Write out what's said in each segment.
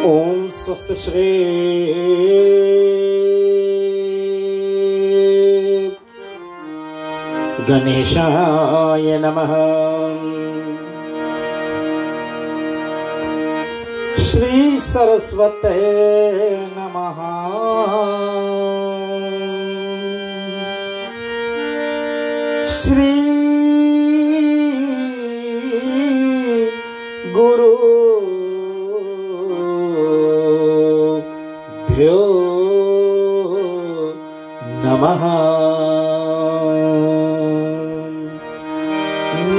ओम स्वस्ति श्री गणेशाय नमः। श्री सरस्वते नमः। श्री गुरु भ्यो नमः।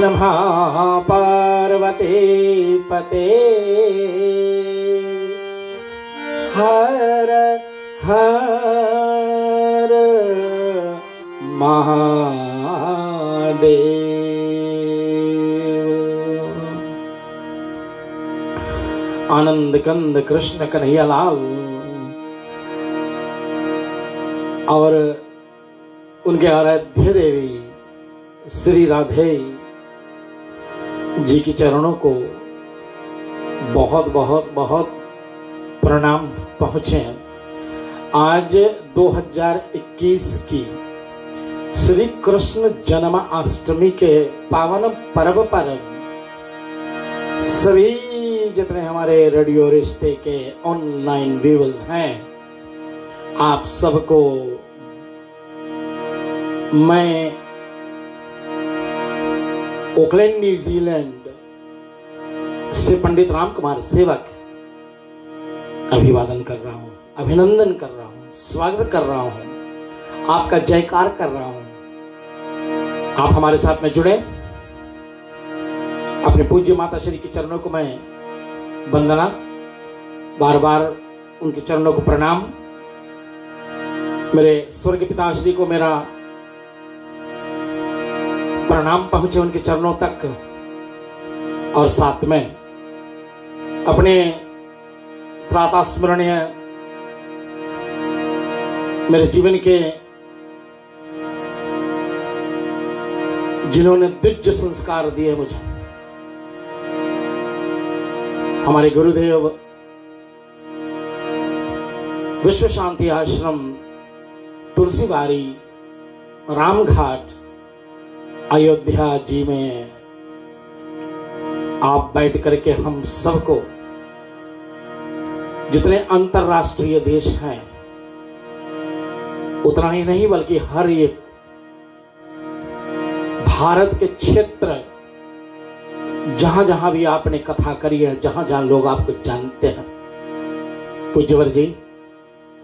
नमः पार्वती पते हर हर महादेव। आनंद कंद कृष्ण कन्हैया लाल और उनके आराध्य देवी श्री राधे जी के चरणों को बहुत बहुत बहुत प्रणाम पहुँचे। आज 2021 की श्री कृष्ण जन्माष्टमी के पावन पर्व पर सभी जितने हमारे रेडियो रिश्ते के ऑनलाइन व्यूअर्स हैं, आप सबको मैं ओकलैंड न्यूजीलैंड से पंडित राम कुमार सेवक अभिवादन कर रहा हूं, अभिनंदन कर रहा हूं, स्वागत कर रहा हूं, आपका जयकार कर रहा हूं। आप हमारे साथ में जुड़े। अपने पूज्य माता श्री के चरणों को मैं वंदना, बार बार उनके चरणों को प्रणाम। मेरे स्वर्ग पिताश्री को मेरा प्रणाम पहुंचे उनके चरणों तक। और साथ में अपने प्रातः स्मरणीय मेरे जीवन के जिन्होंने दिव्य संस्कार दिए मुझे, हमारे गुरुदेव विश्व शांति आश्रम तुलसीबारी रामघाट अयोध्या जी में आप बैठ करके हम सबको, जितने अंतर्राष्ट्रीय देश हैं, उतना ही नहीं बल्कि हर एक भारत के क्षेत्र जहां जहां भी आपने कथा करी है, जहां जहां लोग आपको जानते हैं, पूज्यवर जी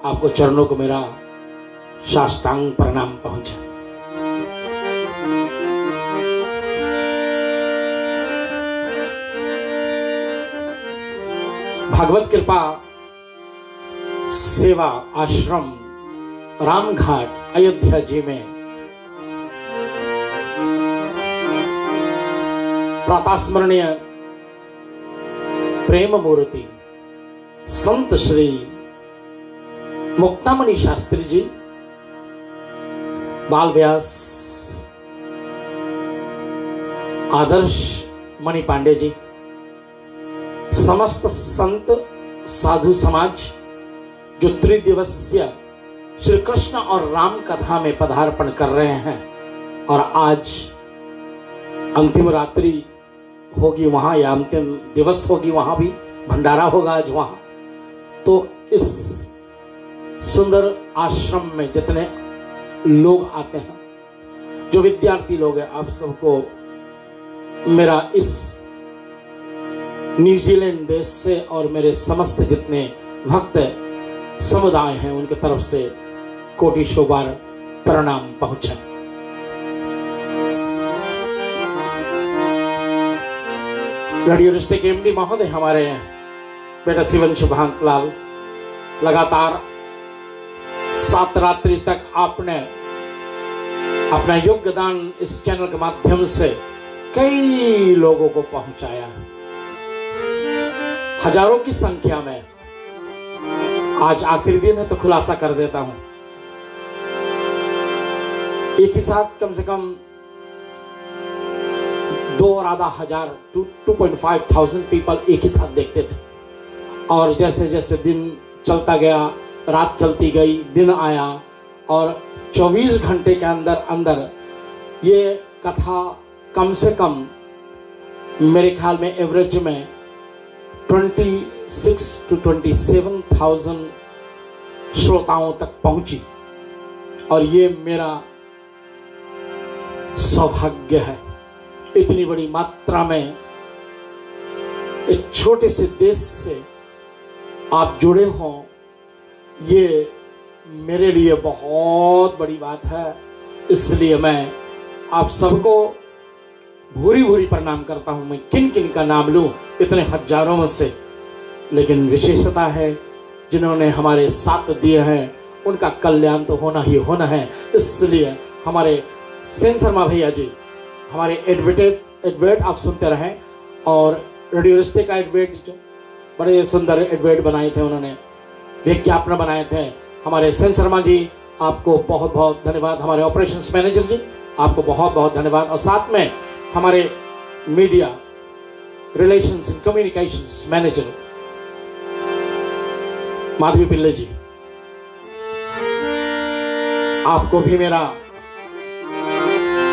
आपको चरणों को मेरा साष्टांग प्रणाम पहुंचा। भगवत कृपा सेवा आश्रम रामघाट अयोध्या जी में प्रातःस्मरणीय प्रेम मूर्ति संत श्री मुक्तामणि शास्त्री जी, बाल व्यास आदर्श मणि पांडे जी, समस्त संत साधु समाज जो त्रिदिवसीय श्री कृष्ण और राम कथा में पदार्पण कर रहे हैं, और आज अंतिम रात्रि होगी वहां या अंतिम दिवस होगी, वहां भी भंडारा होगा आज वहां। तो इस सुंदर आश्रम में जितने लोग आते हैं, जो विद्यार्थी लोग हैं, आप सबको मेरा इस न्यूजीलैंड देश से और मेरे समस्त जितने भक्त समुदाय हैं उनके तरफ से कोटि शोभार प्रणाम पहुंचा। रेडियो रिश्ते के एमडी महोदय हमारे बेटा शिवंशु भांतलाल, लगातार 7 रात्रि तक आपने अपना योगदान इस चैनल के माध्यम से कई लोगों को पहुंचाया, हजारों की संख्या में। आज आखिरी दिन है तो खुलासा कर देता हूं, एक ही साथ कम से कम 2 और आधा हजार 2.5 थाउजेंड पीपल एक ही साथ देखते थे। और जैसे जैसे दिन चलता गया, रात चलती गई, दिन आया और 24 घंटे के अंदर अंदर ये कथा कम से कम मेरे ख्याल में एवरेज में 26 to 27,000 श्रोताओं तक पहुंची। और ये मेरा सौभाग्य है, इतनी बड़ी मात्रा में एक छोटे से देश से आप जुड़े हों, ये मेरे लिए बहुत बड़ी बात है। इसलिए मैं आप सबको भूरी भूरी प्रणाम करता हूं। मैं किन किन का नाम लूं इतने हजारों में से, लेकिन विशेषता है जिन्होंने हमारे साथ दिए हैं उनका कल्याण तो होना ही होना है। इसलिए हमारे सेन शर्मा भैया जी, हमारे एडवर्ट आप सुनते रहें, और रेडियो रिश्ते का एडवर्ट जो बड़े सुंदर एडवर्ट बनाए थे, उन्होंने विज्ञापन बनाए थे। हमारे सेन शर्मा जी, आपको बहुत बहुत धन्यवाद। हमारे ऑपरेशंस मैनेजर जी, आपको बहुत बहुत धन्यवाद। और साथ में हमारे media relations and communications manager Madhavi Pillai ji, आपको भी मेरा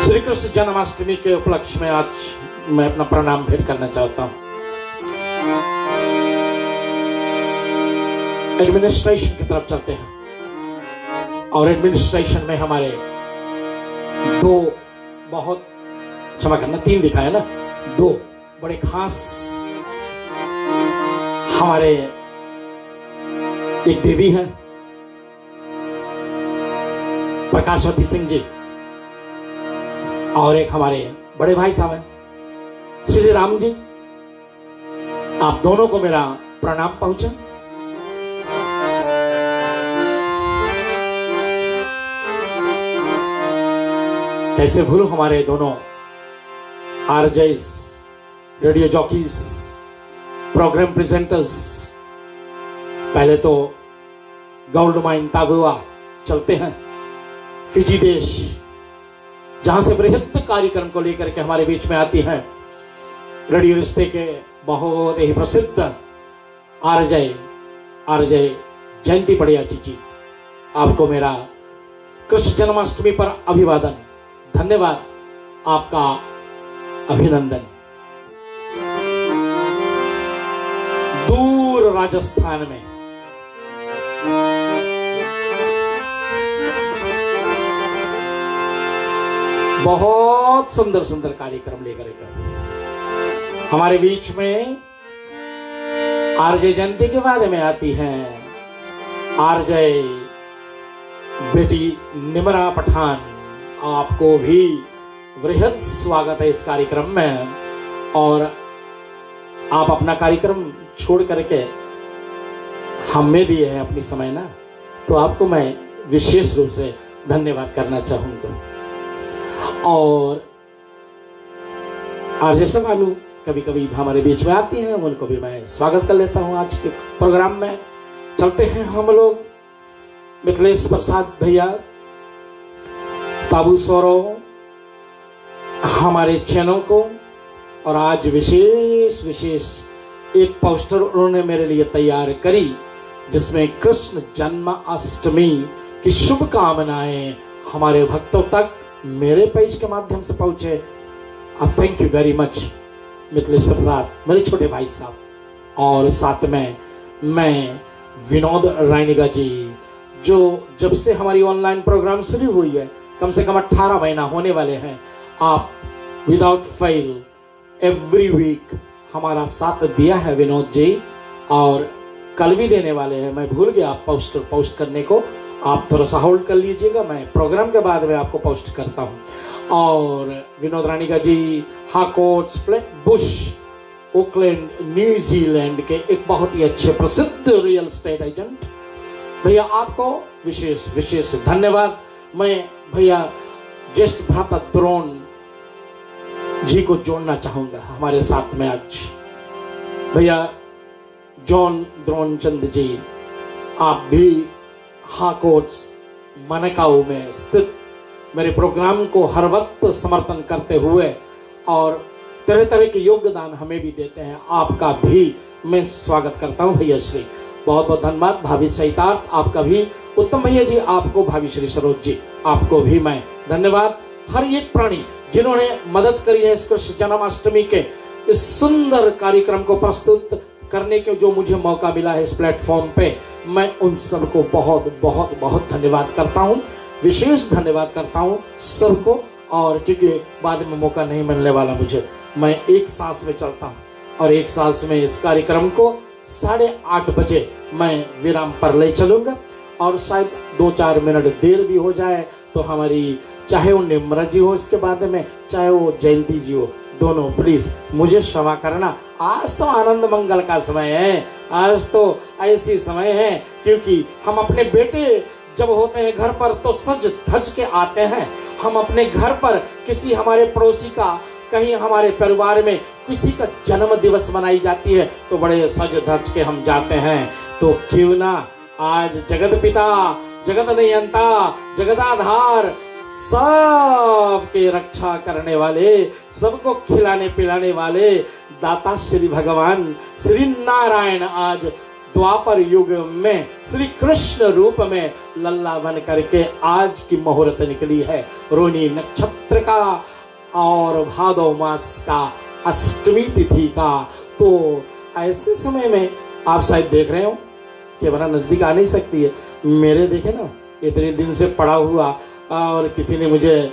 श्री कृष्ण जन्माष्टमी के उपलक्ष्य में आज मैं अपना प्रणाम भेंट करना चाहता हूं। एडमिनिस्ट्रेशन की तरफ चलते हैं, और एडमिनिस्ट्रेशन में हमारे दो बहुत, क्षमा करना, 3 दिखाए ना, 2 बड़े खास हमारे एक देवी हैं प्रकाशवती सिंह जी, और एक हमारे बड़े भाई साहब हैं श्री राम जी। आप दोनों को मेरा प्रणाम पहुंचा। कैसे भूलूं हमारे दोनों RJs, radio jockeys, program presenters. पहले तो गोल्ड माइन ताबुआ चलते हैं, फिजी देश, जहां से बृहद कार्यक्रम को लेकर के हमारे बीच में आती हैं रेडियो रिश्ते के बहुत ही प्रसिद्ध आरजे जयंती पड़िया जी। आपको मेरा कृष्ण जन्माष्टमी पर अभिवादन, धन्यवाद, आपका अभिनंदन। दूर राजस्थान में बहुत सुंदर सुंदर कार्यक्रम लेकर हमारे बीच में आरजे जयंती के बाद में आती हैं आरजे बेटी निमरा पठान। आपको भी वृहद स्वागत है इस कार्यक्रम में, और आप अपना कार्यक्रम छोड़ करके हमें दिए हैं अपनी समय ना, तो आपको मैं विशेष रूप से धन्यवाद करना चाहूंगा। और आरजे समानू कभी कभी हमारे बीच में आती हैं, उनको भी मैं स्वागत कर लेता हूं। आज के प्रोग्राम में चलते हैं हम लोग मिथिलेश प्रसाद भैया, ताबू सौरव, हमारे चैनल को, और आज विशेष एक पोस्टर उन्होंने मेरे लिए तैयार करी जिसमें कृष्ण जन्माष्टमी की शुभकामनाएं हमारे भक्तों तक मेरे पेज के माध्यम से पहुंचे। Thank you very much Mithilesh Prasad, मेरे छोटे भाई साहब। और साथ में मैं विनोद रायनिगा जी, जो जब से हमारी ऑनलाइन प्रोग्राम शुरू हुई है, कम से कम 18 महीना होने वाले हैं, आप विदाउट फेल एवरी वीक हमारा साथ दिया है विनोद जी, और कल भी देने वाले हैं। मैं भूल गया पोस्ट करने को, आप थोड़ा सा होल्ड कर लीजिएगा, मैं प्रोग्राम के बाद में आपको पोस्ट करता हूं। और विनोद रानिका जी हाकोट्स फ्लैटबुश ओकलैंड न्यूजीलैंड के एक बहुत ही अच्छे प्रसिद्ध रियल एस्टेट एजेंट, भैया आपको विशेष धन्यवाद। मैं भैया ज्येष्ठ भ्राता द्रोण जी को जोड़ना चाहूंगा हमारे साथ में आज। भैया जॉन द्रोण चंद जी, आप भी हाकोट्स मनकाऊ में स्थित मेरे प्रोग्राम को हर वक्त समर्थन करते हुए और तरह तरह के योगदान हमें भी देते हैं। आपका भी मैं स्वागत करता हूँ भैया श्री। बहुत बहुत धन्यवाद भाभी सहितार्थ, आपका भी उत्तम भैया जी, आपको भाभी श्री सरोज जी, आपको भी मैं धन्यवाद। हर एक प्राणी जिन्होंने मदद करी है इस कृष्ण जन्माष्टमी के इस सुंदर कार्यक्रम को प्रस्तुत करने के जो मुझे मौका मिला है इस प्लेटफॉर्म पे, मैं उन सबको बहुत बहुत बहुत धन्यवाद करता हूँ, विशेष धन्यवाद करता हूँ सबको। और क्योंकि बाद में मौका नहीं मिलने वाला मुझे, मैं एक सांस में चलता हूँ और एक सांस में इस कार्यक्रम को 8:30 बजे मैं विराम पर ले चलूँगा। और शायद 2-4 मिनट देर भी हो जाए तो हमारी, चाहे वो निम्रा जी हो इसके बाद में, चाहे वो जयंती जी हो, दोनों प्लीज मुझे क्षमा करना। आज तो आनंद मंगल का समय है, आज तो ऐसी समय है क्योंकि हम अपने बेटे जब होते हैं घर पर तो सज धज के आते हैं। हम अपने घर पर किसी हमारे पड़ोसी का, कहीं हमारे परिवार में किसी का जन्म दिवस मनाई जाती है तो बड़े सज धज के हम जाते हैं। तो क्यों ना आज जगत पिता, जगत नियंता, जगदाधार, सबके रक्षा करने वाले, सबको खिलाने पिलाने वाले दाता श्री भगवान श्री नारायण आज द्वापर युग में श्री कृष्ण रूप में लल्ला बन करके आज की मुहूर्त निकली है रोहिणी नक्षत्र का और भादव मास का अष्टमी तिथि का। तो ऐसे समय में आप शायद देख रहे हो कि हमारा नजदीक आ नहीं सकती है, मेरे देखे ना इतने दिन से पड़ा हुआ और किसी ने मुझे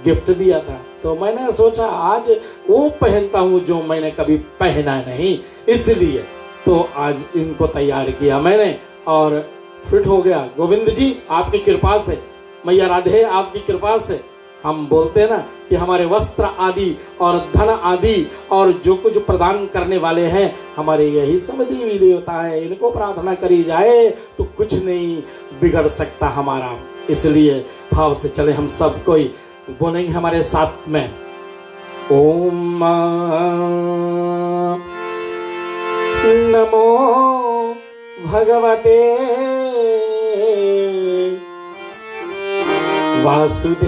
गिफ्ट दिया था तो मैंने सोचा आज वो पहनता हूँ जो मैंने कभी पहना नहीं, इसलिए तो आज इनको तैयार किया मैंने और फिट हो गया। गोविंद जी आपकी कृपा से, मैया राधे आपकी कृपा से। हम बोलते हैं ना कि हमारे वस्त्र आदि और धन आदि और जो कुछ प्रदान करने वाले हैं हमारे यही सब देवी देवता है, इनको प्रार्थना करी जाए तो कुछ नहीं बिगड़ सकता हमारा। इसलिए भाव से चले हम सब कोई बोलेंगे हमारे साथ में, ओम नमो भगवते वासुदेवाय।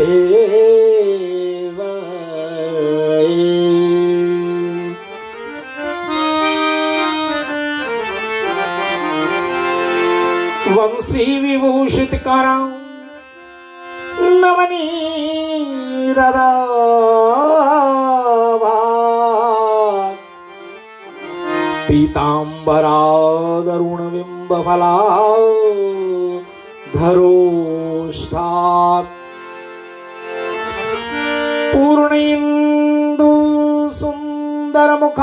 वंशी विभूषित करां नवनीरदा पीताम्बरादरुणबिम्बफला धरोष्ठात् पूर्णेन्दु सुन्दरमुखाद्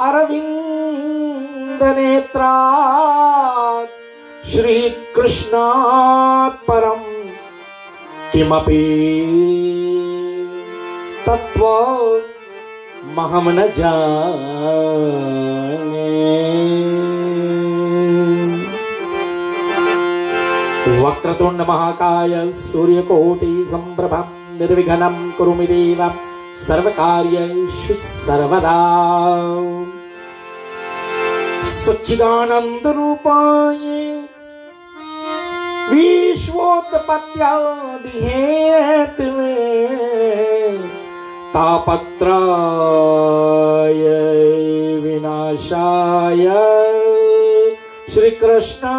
अरविन्दनेत्रात् श्रीकृष्णात् परं किमपि तत्त्वमहं न जाने। वक्रतुंड महाकाय सूर्यकोटि संप्रभा निर्विघ्नं कुरु मे देव सर्वकार्येषु सर्वदा। सच्चिदानंद रूपाय विश्वोत्पत्त्यादि हेतवे तापत्रय विनाशाय श्री कृष्णाय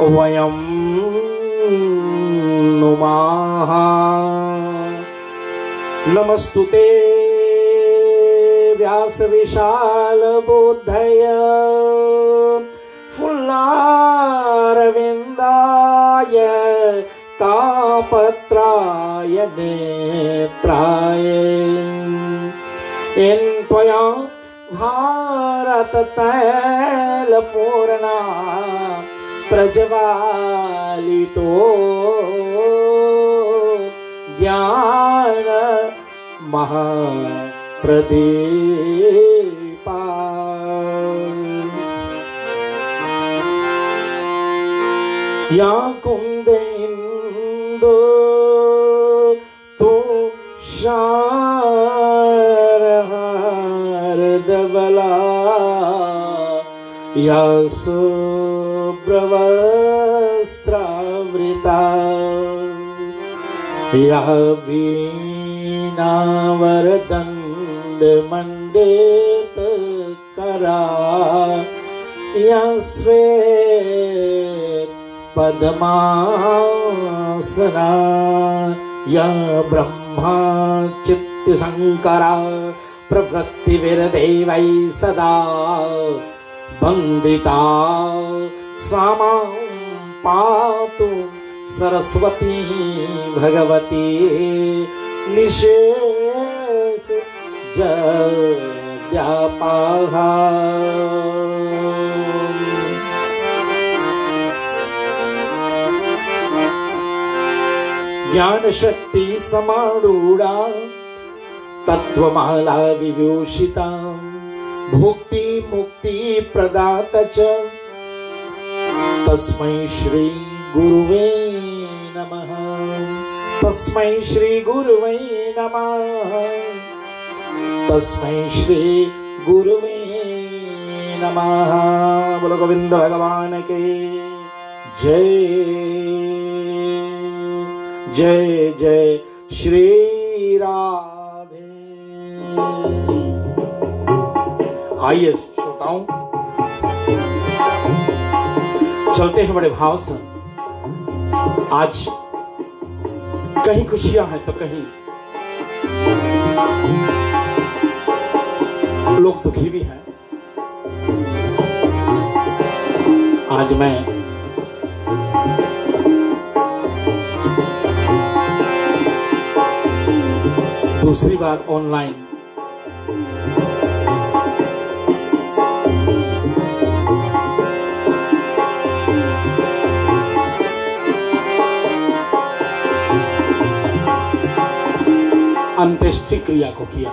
वयं नुमः। नमस्तुते व्यास विशाल बुद्धय फुल्लारविन्दाय तापत्राय नेत्राय। इन त्वया भारत तैलपूर्णा प्रज्वालितो ज्ञान महाप्रदीपा। या कुंदेन्दु तुषारहारधवला या शुभ्रवस्त्रावृता या वीणापाणिग्रहीता वीणावरदण्ड मण्डित करा यस्वेत् पद्मासना या ब्रह्मा चित्तशङ्करा प्रवृत्तिर्देवै सदा वन्दिता सा मां पातु सरस्वती भगवती निशेष जद्यापाहा। ज्ञान शक्ति समारूढ़ा तत्वमाला विभूषिता भुक्ति मुक्ति प्रदाता च तस्मै श्री गुरुवे नमः। तस्मै श्री गुरुवे नमः। तस्मै श्री गुरुवे नमः। बोलो गोविंद भगवान के जय। जय जय श्री राधे। आइए श्रोताओं, चलते हैं बड़े भाव से। आज कहीं खुशियां हैं तो कहीं लोग दुखी भी हैं। आज मैं दूसरी बार ऑनलाइन अंत्येष्टि क्रिया को किया।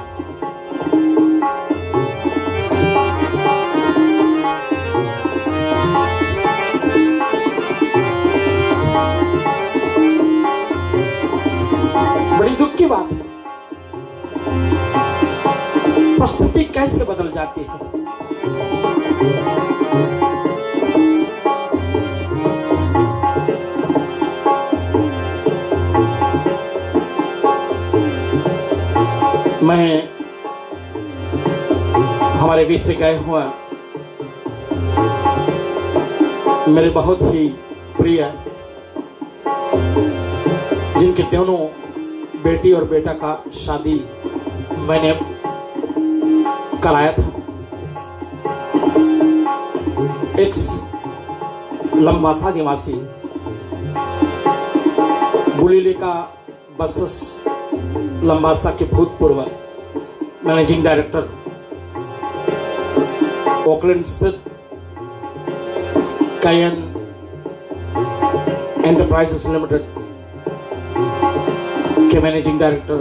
बड़ी दुख की बात है, परिस्थिति कैसे बदल जाती है। मैं हमारे बीच से गए हुए मेरे बहुत ही प्रिय जिनके दोनों बेटी और बेटा का शादी मैंने कराया था। एक्स लंबासा निवासी बुलीले का बसस लंबासा के भूतपूर्व मैनेजिंग डायरेक्टर, ओकलैंड स्थित कायन एंटरप्राइजेस लिमिटेड के मैनेजिंग डायरेक्टर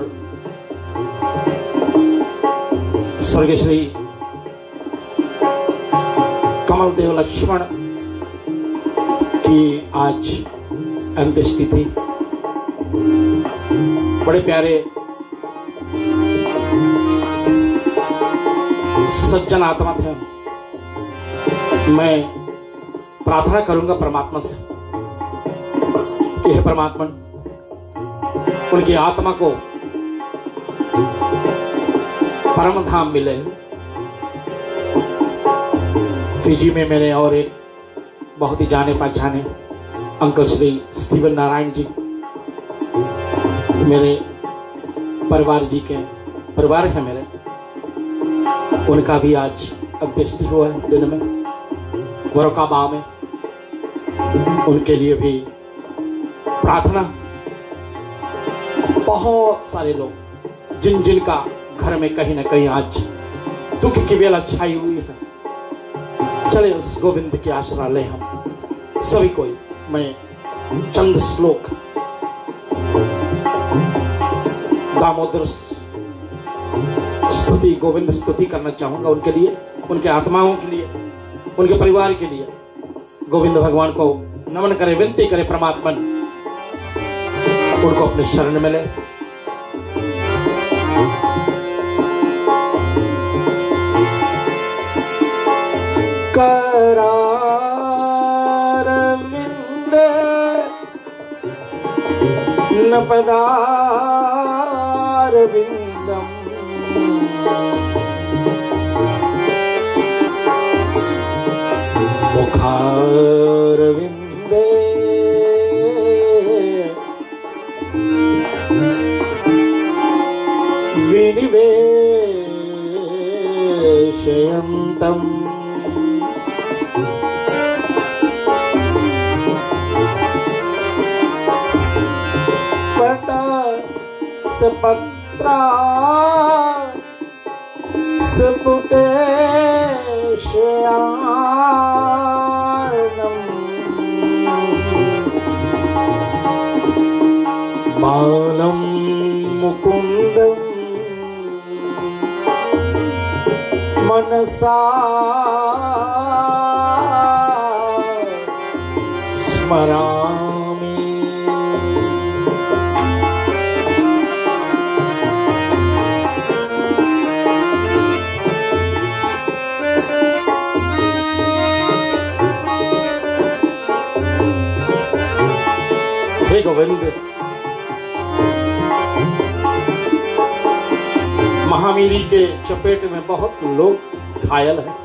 स्वर्गीय श्री कमल देव लक्ष्मण की आज अंत्येष्टि थी। बड़े प्यारे सज्जन आत्मा थे। मैं प्रार्थना करूंगा परमात्मा से कि हे परमात्मा, उनकी आत्मा को परम धाम मिले। फिजी में मेरे और एक बहुत ही जाने पहचाने अंकल श्री स्टीवन नारायण जी, मेरे परिवार जी के परिवार है मेरे, उनका भी आज अंत्येष्टि हुआ है दिन में वरोकाबा में। उनके लिए भी प्रार्थना। बहुत सारे लोग जिन जिन का घर में कहीं ना कहीं आज दुख की बेला छाई हुई है, चले उस गोविंद के आश्रय ले हम सभी कोई। मैं चंद श्लोक दामोदर स्तुति गोविंद स्तुति करना चाहूंगा उनके लिए, उनके आत्माओं के लिए, उनके परिवार के लिए। गोविंद भगवान को नमन करे, विनती करे परमात्मा उनको अपने शरण में ले। करारविंद न पदार मुखारविन्दे विनिवेशयन्तम् पटसपत्रा स्फुटेशयानम् बालं मुकुन्दम् मनसा स्मरामि। हे गोविंद, महामीरी के चपेट में बहुत लोग घायल हैं।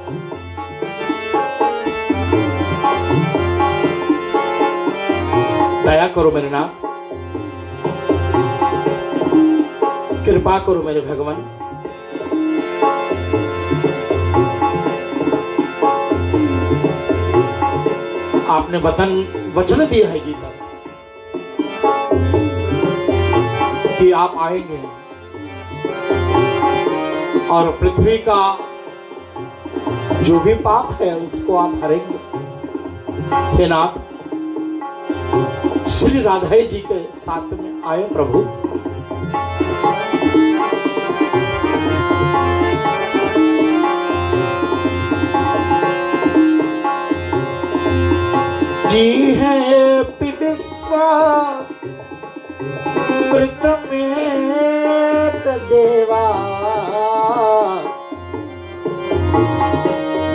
दया करो मेरे नाथ, कृपा करो मेरे भगवान। आपने वचन दिया है गीता कि आप आएंगे और पृथ्वी का जो भी पाप है उसको आप हरेंगे। हे नाथ, श्री राधा जी के साथ में आए प्रभु। जी है विश्वा प्रथमेत देवा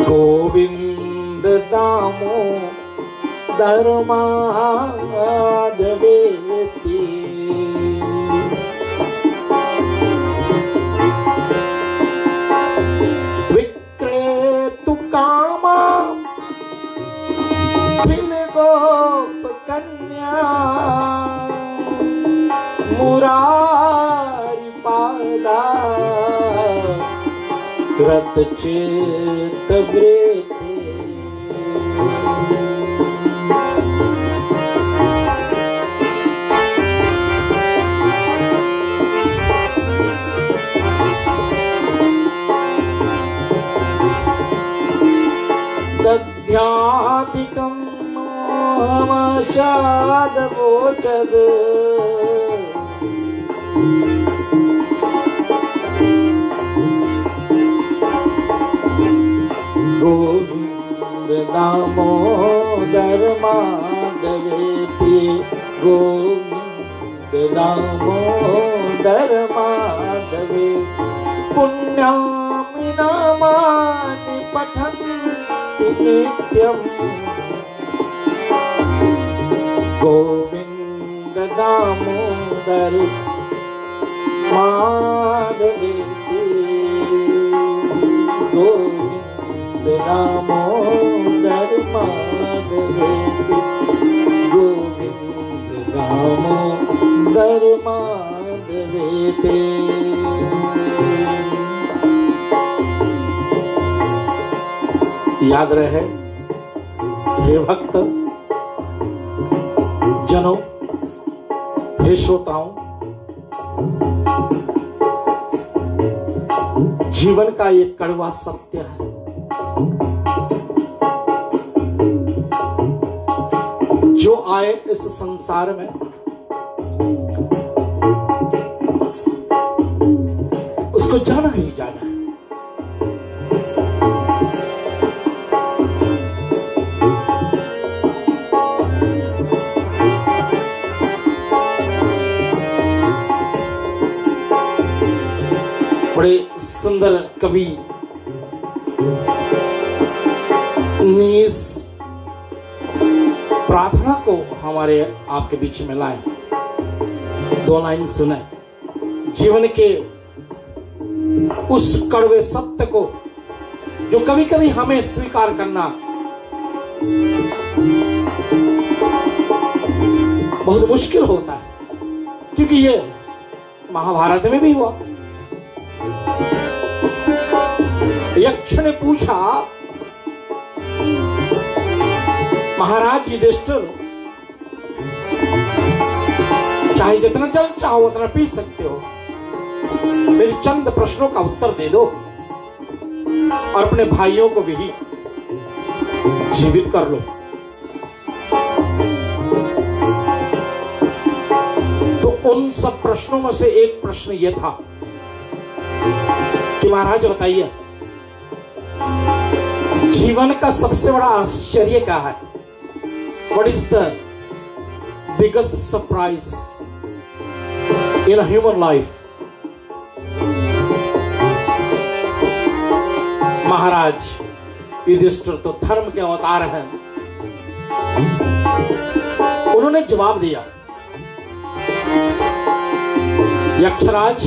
गोविंद दामो धर्माधवेति विक्रेतु कामा खिल गोप कन्या मुरारी पादा रत चेत वृत्ति। दध्यादिकं मोहमशादवोचद गोविंद दामोदर माधवेति गोविंद दामोदर माधवे पुण्यामि नामानि पठन्ति नित्यम् गोविंद दामोदर माधवेति गोविंद दामोदर माधवेति गोविंद दामोदर माधवेति। याद रहे हे भक्त जनों, हे श्रोताओं, जीवन का ये कड़वा सत्य है। जो आए इस संसार में उसको जाना ही जाना है। बड़े सुंदर कवि इस प्रार्थना को हमारे आपके बीच में लाए। दो लाइन सुने। जीवन के उस कड़वे सत्य को जो कभी कभी हमें स्वीकार करना बहुत मुश्किल होता है, क्योंकि ये महाभारत में भी हुआ। यक्ष ने पूछा, महाराज युधिष्ठिर, चाहे जितना जल चाहो उतना पी सकते हो, मेरी चंद प्रश्नों का उत्तर दे दो और अपने भाइयों को भी जीवित कर लो। तो उन सब प्रश्नों में से एक प्रश्न यह था कि महाराज बताइए, जीवन का सबसे बड़ा आश्चर्य क्या है? What is the biggest surprise in a human life? महाराज युधिष्ठिर तो धर्म के अवतार हैं। उन्होंने जवाब दिया, यक्षराज,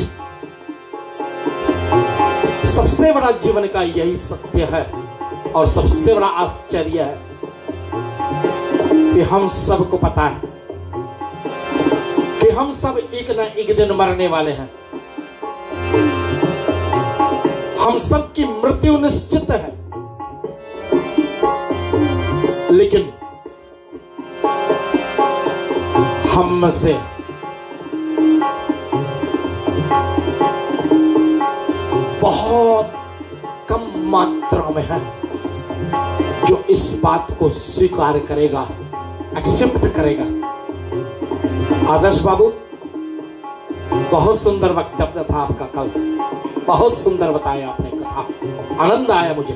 सबसे बड़ा जीवन का यही सत्य है और सबसे बड़ा आश्चर्य है कि हम सबको पता है कि हम सब एक न एक दिन मरने वाले हैं। हम सब की मृत्यु निश्चित है, लेकिन हम में से बहुत कम मात्रा में है जो इस बात को स्वीकार करेगा, एक्सेप्ट करेगा। आदर्श बाबू, बहुत सुंदर वक्तव्य था आपका कल, बहुत सुंदर बताया आपने कथा, आनंद आया मुझे।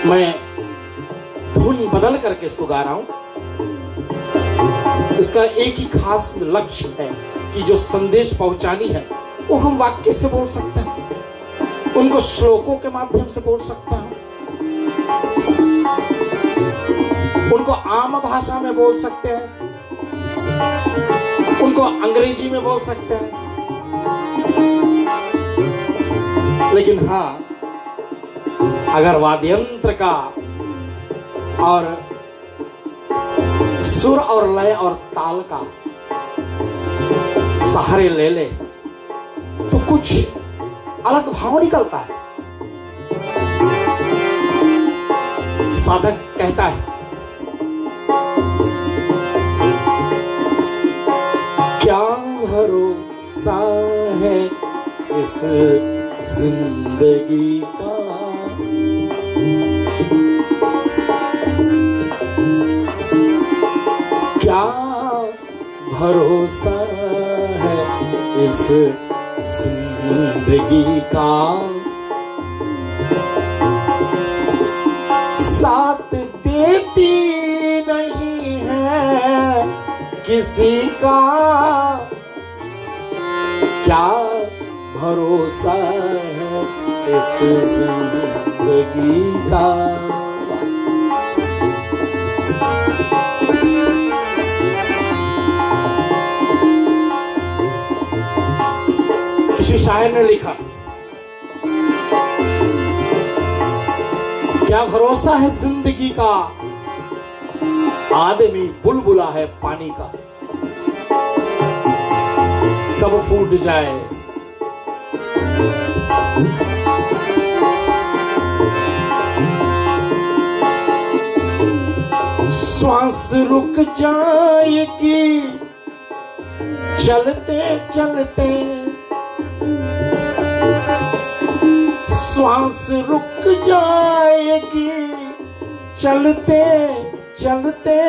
मैं धुन बदल करके इसको गा रहा हूं। इसका एक ही खास लक्ष्य है कि जो संदेश पहुंचानी है वो हम वाक्य से बोल सकते हैं, उनको श्लोकों के माध्यम से बोल सकते हैं, उनको आम भाषा में बोल सकते हैं, उनको अंग्रेजी में बोल सकते हैं, लेकिन हाँ, अगर वाद्ययंत्र का और सुर और लय और ताल का सहारे ले ले तो कुछ अलग भाव निकलता है। साधक कहता है, क्या भरोसा है इस जिंदगी का, क्या भरोसा है इस जिंदगी का, साथ देती नहीं है किसी का, क्या भरोसा है इस जिंदगी का। किसी शायर ने लिखा, क्या भरोसा है जिंदगी का, आदमी बुलबुला है पानी का, कब फूट जाए श्वास रुक जाएगी चलते चलते, श्वास रुक जाएगी चलते चलते,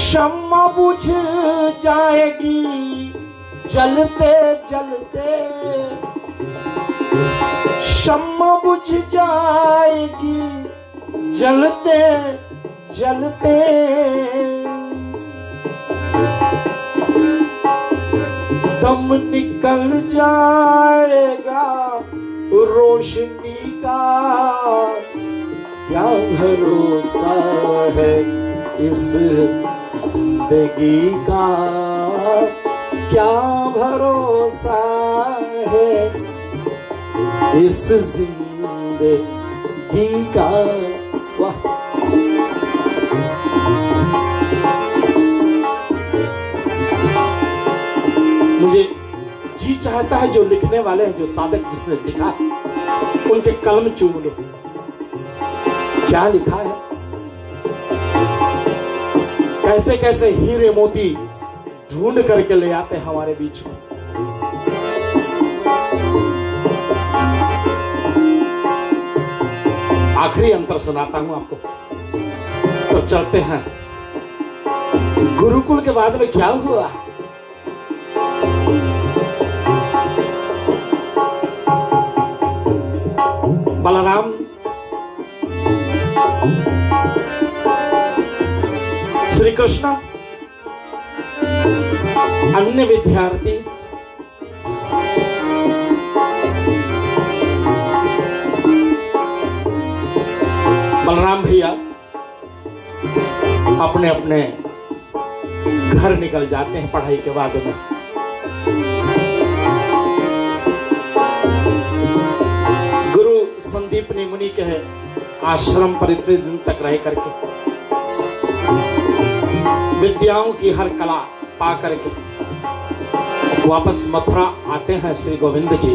शम्मा बुझ जाएगी जलते जलते, शम्मा बुझ जाएगी जलते जलते, दम निकल जाएगा रोशनी का, क्या भरोसा है इस जिंदगी का, क्या भरोसा है इस जिंदगी का। वाह, मुझे जी चाहता है जो लिखने वाले हैं, जो साधक जिसने लिखा उनके कलम चूम लो। क्या लिखा है, कैसे कैसे हीरे मोती ढूंढ करके ले आते हैं हमारे बीच में। आखिरी अंतर सुनाता हूं आपको, तो चलते हैं। गुरुकुल के बाद में क्या हुआ, बलराम श्री कृष्ण अन्य विद्यार्थी बलराम भैया अपने अपने घर निकल जाते हैं पढ़ाई के बाद में। गुरु संदीपनी मुनि के आश्रम पर इतने दिन तक रह करके विद्याओं की हर कला पा करके वापस मथुरा आते हैं श्री गोविंद जी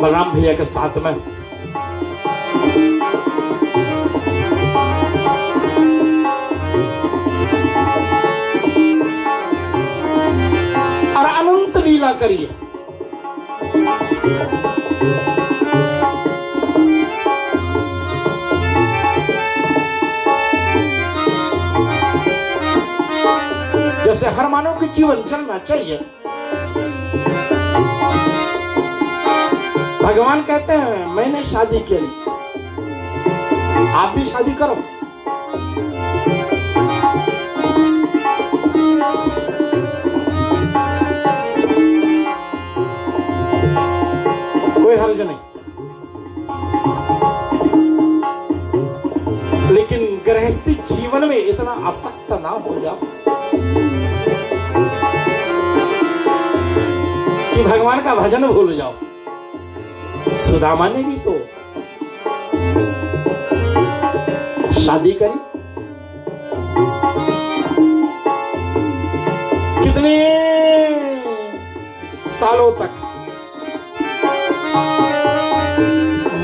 बलराम भैया के साथ में। और अनंत लीला करिए। जैसे हर मानव के जीवन चलना चाहिए। भगवान कहते हैं मैंने शादी की, आप भी शादी करो। कोई हर्ज नहीं, लेकिन गृहस्थी जीवन में इतना आसक्त ना हो जाओ कि भगवान का भजन भूल जाओ। सुदामा ने भी तो शादी करी, कितने सालों तक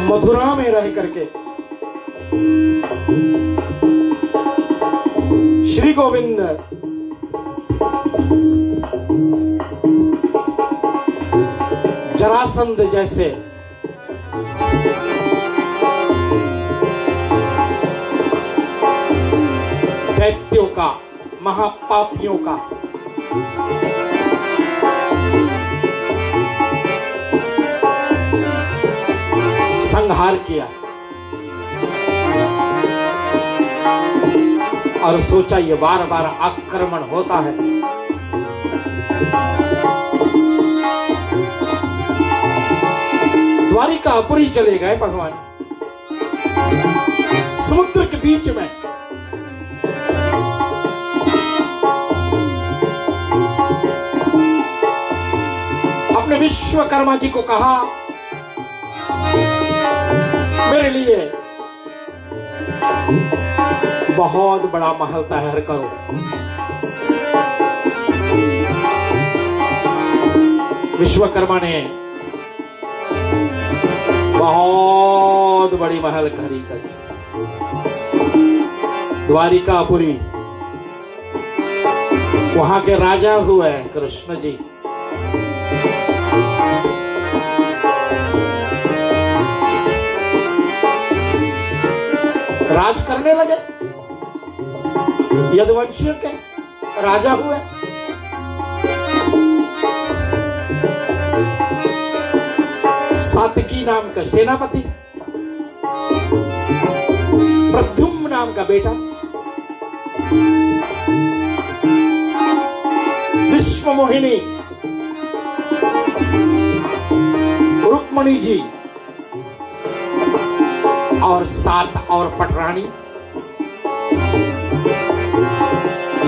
मथुरा में रह करके श्री गोविंद जरासंध जैसे दैत्यों का, महापापियों का संहार किया और सोचा ये बार बार आक्रमण होता है, द्वारिकापुरी चले गए भगवान समुद्र के बीच में। अपने विश्वकर्मा जी को कहा मेरे लिए बहुत बड़ा महल तैयार करो। विश्वकर्मा ने बहुत बड़ी महल खड़ी कर द्वारिकापुरी। वहां के राजा हुए कृष्ण जी। राज करने लगे, यदुवंशियों के राजा हुए। सातकी नाम का सेनापति, प्रद्युम्न नाम का बेटा, विश्वमोहिनी रुक्मणी जी और 7 और पटरानी,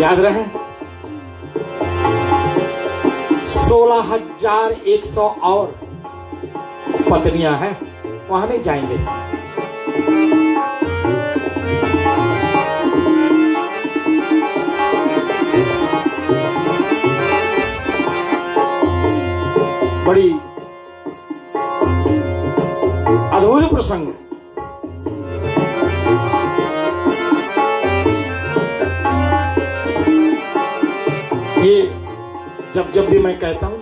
याद रहे 16,100 और पत्नियां हैं, वहां नहीं जाएंगे। बड़ी अद्भुत प्रसंग। ये जब भी मैं कहता हूं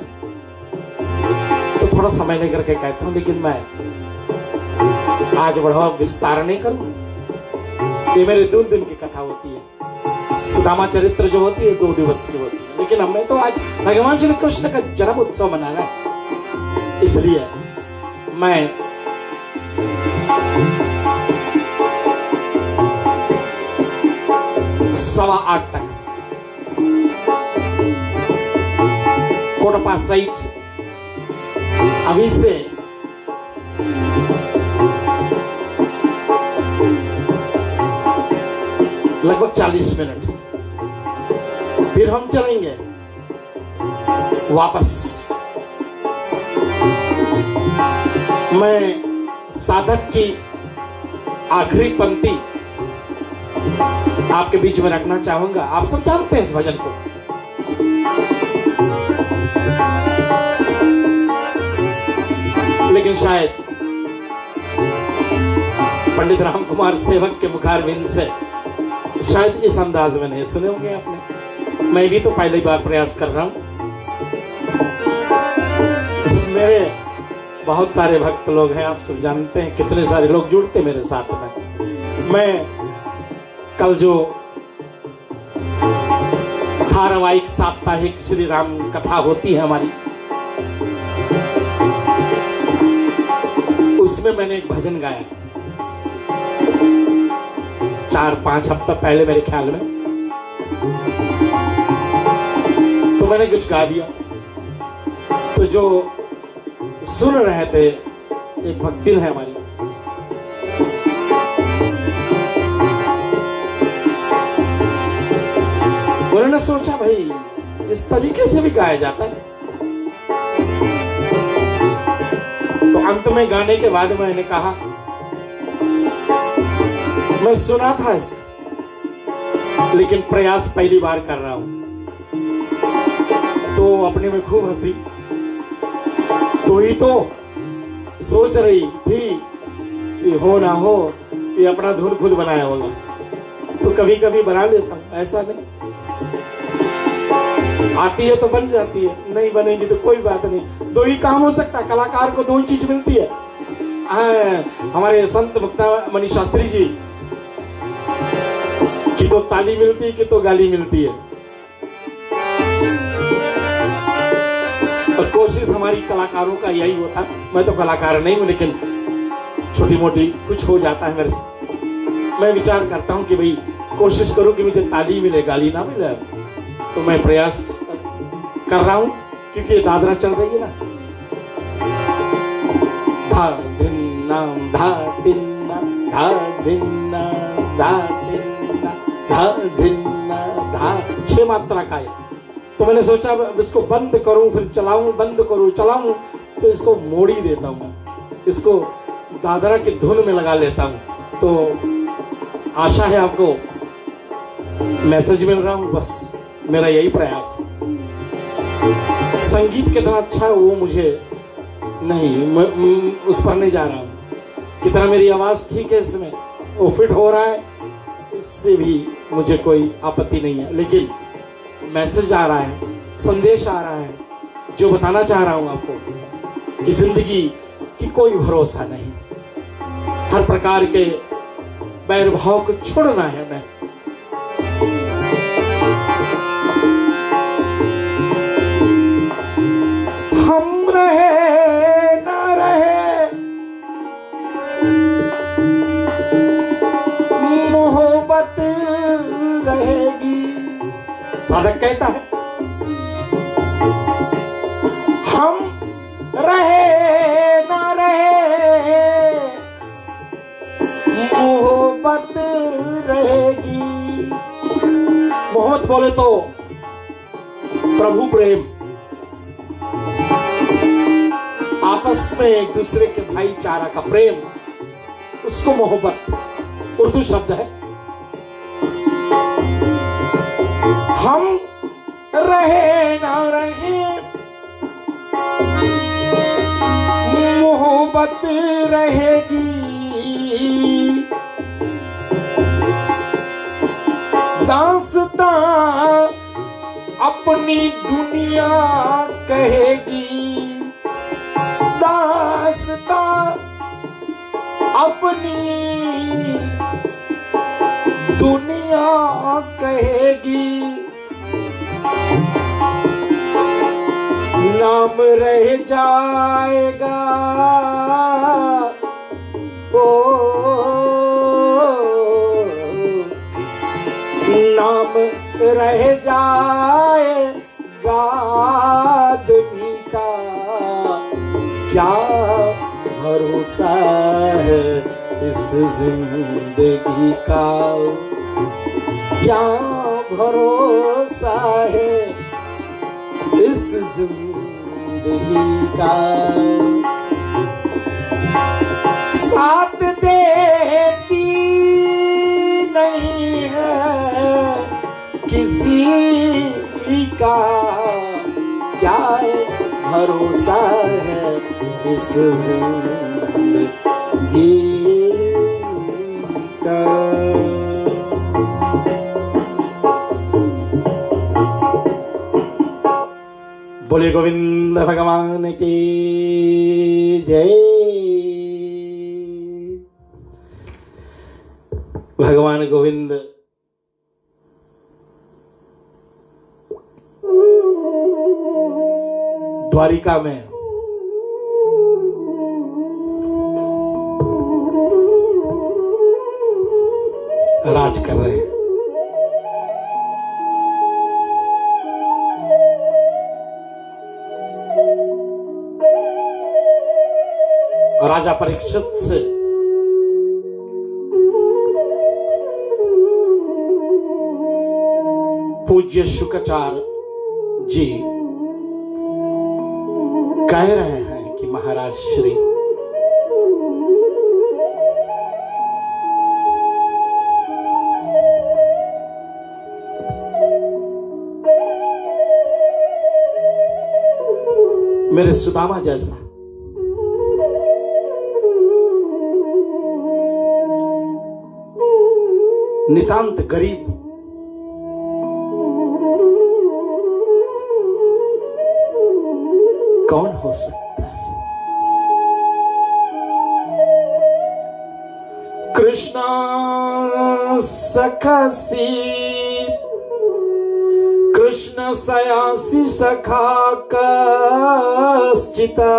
तो थोड़ा समय लेकर के कहता हूं, लेकिन मैं आज बढ़ावा विस्तार नहीं करूं। ये मेरे 2 दिन की कथा होती है। सुदामा चरित्र जो होती है 2 दिवस की होती है, लेकिन हमें तो आज भगवान श्री कृष्ण का जन्म उत्सव मनाना है, इसलिए मैं सवा 8 तक कोटपा साइट अभी से लगभग 40 मिनट, फिर हम चलेंगे वापस। मैं साधक की आखिरी पंक्ति आपके बीच में रखना चाहूंगा। आप सब जानते हैं इस भजन को। लेकिन शायद पंडित राम कुमार सेवक के मुखारविंद से शायद इस अंदाज में नहीं सुने होंगे आपने। मैं भी तो पहली बार प्रयास कर रहा हूं। मेरे बहुत सारे भक्त लोग हैं, आप सब जानते हैं, कितने सारे लोग जुड़ते मेरे साथ में। मैं कल जो धारावाहिक साप्ताहिक श्री राम कथा होती है हमारी, उसमें मैंने एक भजन गाया 4-5 हफ्ता पहले मेरे ख्याल में। तो मैंने कुछ गा दिया, तो जो सुन रहे थे एक भक्तिन है हमारी, उन्होंने सोचा भाई इस तरीके से भी गाया जाता है। तो अंत में गाने के बाद मैंने कहा, मैं सुना था इसे, लेकिन प्रयास पहली बार कर रहा हूं। तो अपने में खूब हंसी। तो ही तो सोच रही थी कि हो ना हो ये अपना धुन खुद बनाया होगा, तो कभी कभी बना लेता हूं, ऐसा नहीं। आती है तो बन जाती है, नहीं बनेगी तो कोई बात नहीं। 2 ही काम हो सकता है, कलाकार को 2 ही चीज मिलती है। हमारे संत मुक्ता मणि शास्त्री जी की तो ताली मिलती है, कि तो गाली मिलती है। और कोशिश हमारी कलाकारों का यही होता। मैं तो कलाकार नहीं हूं, लेकिन छोटी मोटी कुछ हो जाता है मेरे से। मैं विचार करता हूं कि भाई कोशिश करूं कि मुझे ताली मिले, गाली ना मिले। तो मैं प्रयास कर रहा हूं, क्योंकि ये दादरा चल रही है ना, धा धिन नाम धा धिन नाम धा धिन नाम धा धिन नाम धा धिन नाम धा, 6 मात्रा का है। तो मैंने सोचा इसको बंद करूं फिर चलाऊं, बंद करूं चलाऊं, तो इसको मोड़ ही देता हूं, इसको दादरा की धुन में लगा लेता हूं। तो आशा है आपको मैसेज मिल रहा हूं, बस मेरा यही प्रयास है। संगीत कितना अच्छा है वो मुझे नहीं, मैं उस पर नहीं जा रहा हूं। कितना मेरी आवाज ठीक है, इसमें वो फिट हो रहा है, इससे भी मुझे कोई आपत्ति नहीं है। लेकिन मैसेज आ रहा है, संदेश आ रहा है, जो बताना चाह रहा हूं आपको कि जिंदगी की कोई भरोसा नहीं। हर प्रकार के बैर भाव को छोड़ना है। मैं हम रहे ना रहे मोहब्बत रहेगी, साधक कहता है। हम रहे ना रहे मोहब्बत बोले तो प्रभु प्रेम, आपस में एक दूसरे के भाईचारा का प्रेम, उसको मोहब्बत उर्दू शब्द है। हम रहे ना रहे मोहब्बत रहेगी, दास्तां अपनी दुनिया कहेगी, दास्तां अपनी दुनिया कहेगी। नाम रह जाएगा ओ, नाम रह जाएगा आदमी का, क्या भरोसा है इस जिंदगी का, क्या भरोसा है इस जिंदगी का। साथ देती नहीं है किसी का, क्या भरोसा है इस जिंदगी का। बोले गोविंद भगवान की जय। भगवान गोविंद द्वारिका में राज कर रहे हैं। राजा परीक्षित से पूज्य शुक्राचार्य जी कह रहे हैं कि महाराज श्री मेरे सुदामा जैसा नितांत गरीब कौन हो सकता है। कृष्ण सखासी कृष्ण सयासी सखा कश्चिता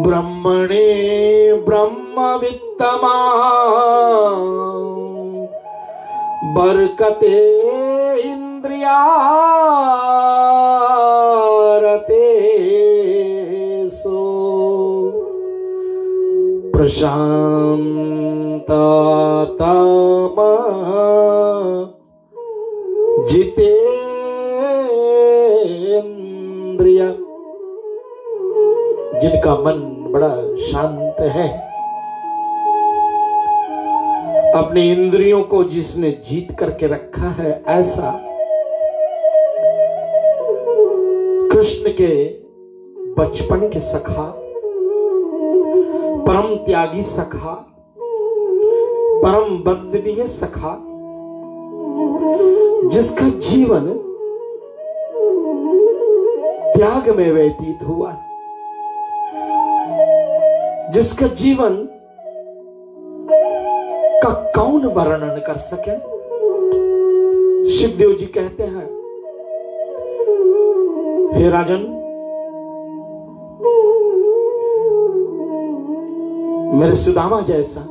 ब्रह्मणे ब्रह्मवित्तमा बरकते इंद्रियारते सो प्रशांततमा जितेन्द्रिय, जिनका मन बड़ा शांत है, अपनी इंद्रियों को जिसने जीत करके रखा है, ऐसा कृष्ण के बचपन के सखा, परम त्यागी सखा, परम वंदनीय सखा, जिसका जीवन त्याग में व्यतीत हुआ, जिसका जीवन का कौन वर्णन कर सके। शिवदेव जी कहते हैं, हे राजन, मेरे सुदामा जैसा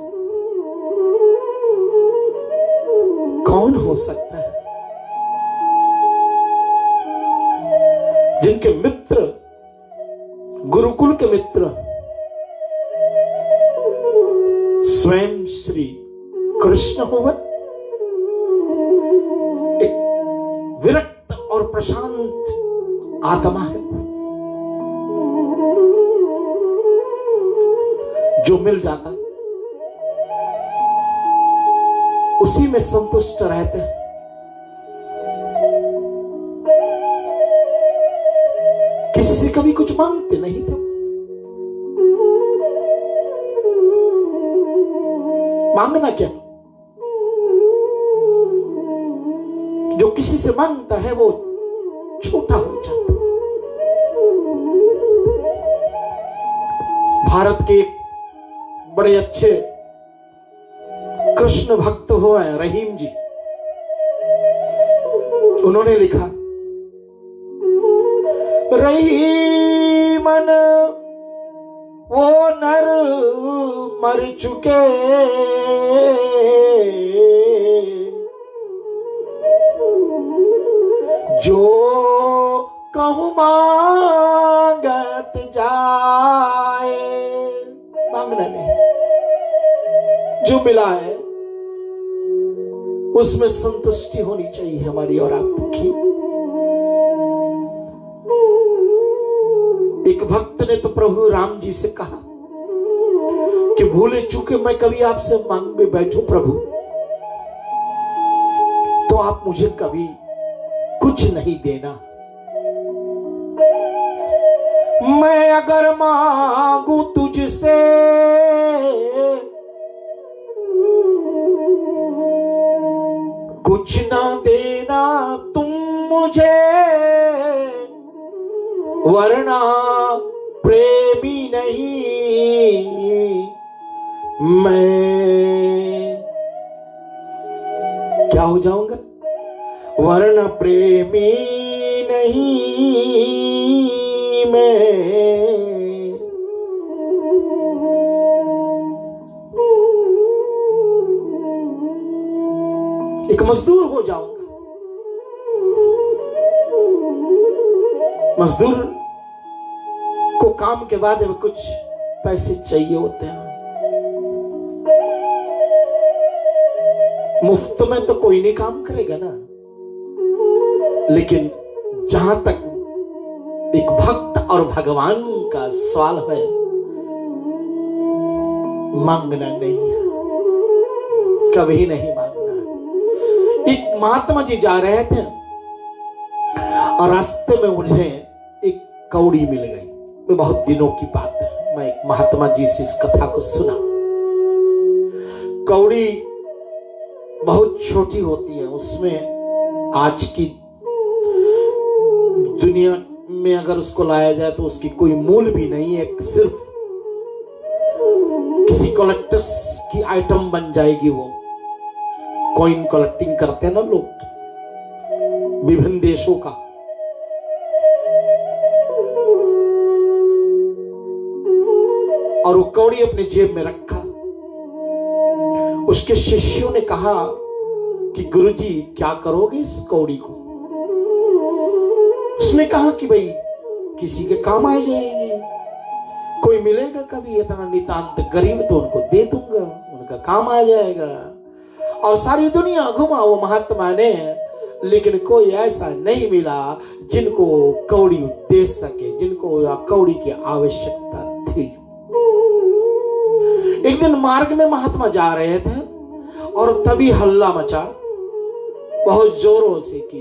कौन हो सकता है, जिनके मित्र, गुरुकुल के मित्र स्वयं श्री कृष्ण हुए, एक विरक्त और प्रशांत आत्मा है जो मिल जाता उसी में संतुष्ट रहते हैं। किसी से कभी कुछ मांगते नहीं थे। मांगना क्या, जो किसी से मांगता है वो छोटा हो जाता। भारत के एक बड़े अच्छे कृष्ण भक्त हुए हैं रहीम जी, उन्होंने लिखा, रहीमन वो नर मर चुके, जो कहूं मांगत जाए। मांगना नहीं, जो मिला है उसमें संतुष्टि होनी चाहिए हमारी और आपकी। एक भक्त ने तो प्रभु राम जी से कहा कि भूले चूके मैं कभी आपसे मांग में बैठूं प्रभु, तो आप मुझे कभी कुछ नहीं देना। मैं अगर मांगू तुझसे कुछ ना देना तुम मुझे, वरना प्रेमी नहीं मैं। क्या हो जाऊंगा? वरना प्रेमी नहीं मैं। एक मजदूर हो जाऊंगा। मजदूर को काम के बाद में कुछ पैसे चाहिए होते हैं। मुफ्त में तो कोई नहीं काम करेगा ना, लेकिन जहां तक एक भक्त और भगवान का सवाल है, मांगना नहीं है, कभी नहीं मांगना। एक महात्मा जी जा रहे थे और रास्ते में उन्हें एक कौड़ी मिल गई। वो बहुत दिनों की बात है, मैं एक महात्मा जी से इस कथा को सुना। कौड़ी बहुत छोटी होती है, उसमें आज की दुनिया में अगर उसको लाया जाए तो उसकी कोई मूल्य भी नहीं है, सिर्फ किसी कलेक्टर्स की आइटम बन जाएगी। वो कॉइन कलेक्टिंग करते हैं ना लोग विभिन्न देशों का। और वो कौड़ी अपने जेब में रखा। उसके शिष्यों ने कहा कि गुरुजी क्या करोगे इस कौड़ी को? उसने कहा कि भाई किसी के काम आ जाएगी, कोई मिलेगा कभी इतना नितांत गरीब तो उनको दे दूंगा, उनका काम आ जाएगा। और सारी दुनिया घुमा वो महात्मा ने, लेकिन कोई ऐसा नहीं मिला जिनको कौड़ी दे सके, जिनको कौड़ी की आवश्यकता थी। एक दिन मार्ग में महात्मा जा रहे थे और तभी हल्ला मचा बहुत जोरों से कि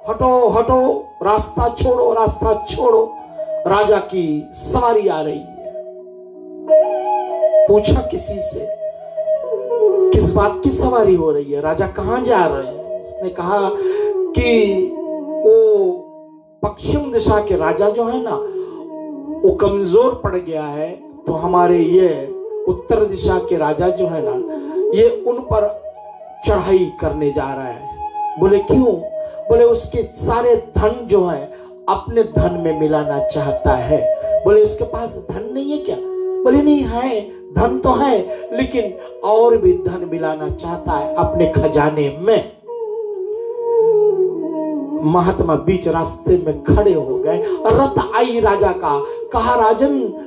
हटो हटो, रास्ता छोड़ो, रास्ता छोड़ो, राजा की सवारी आ रही है। पूछा किसी से किस बात की सवारी हो रही है, राजा कहां जा रहे हैं? उसने कहा कि वो पश्चिम दिशा के राजा जो है ना वो कमजोर पड़ गया है, तो हमारे ये उत्तर दिशा के राजा जो है ना ये उन पर चढ़ाई करने जा रहा है। बोले क्यों? बोले उसके सारे धन जो है अपने धन में मिलाना चाहता है। बोले उसके पास धन नहीं है क्या? बोले नहीं है, धन तो है, लेकिन और भी धन मिलाना चाहता है अपने खजाने में। महात्मा बीच रास्ते में खड़े हो गए। रथ आई राजा का, कहा राजन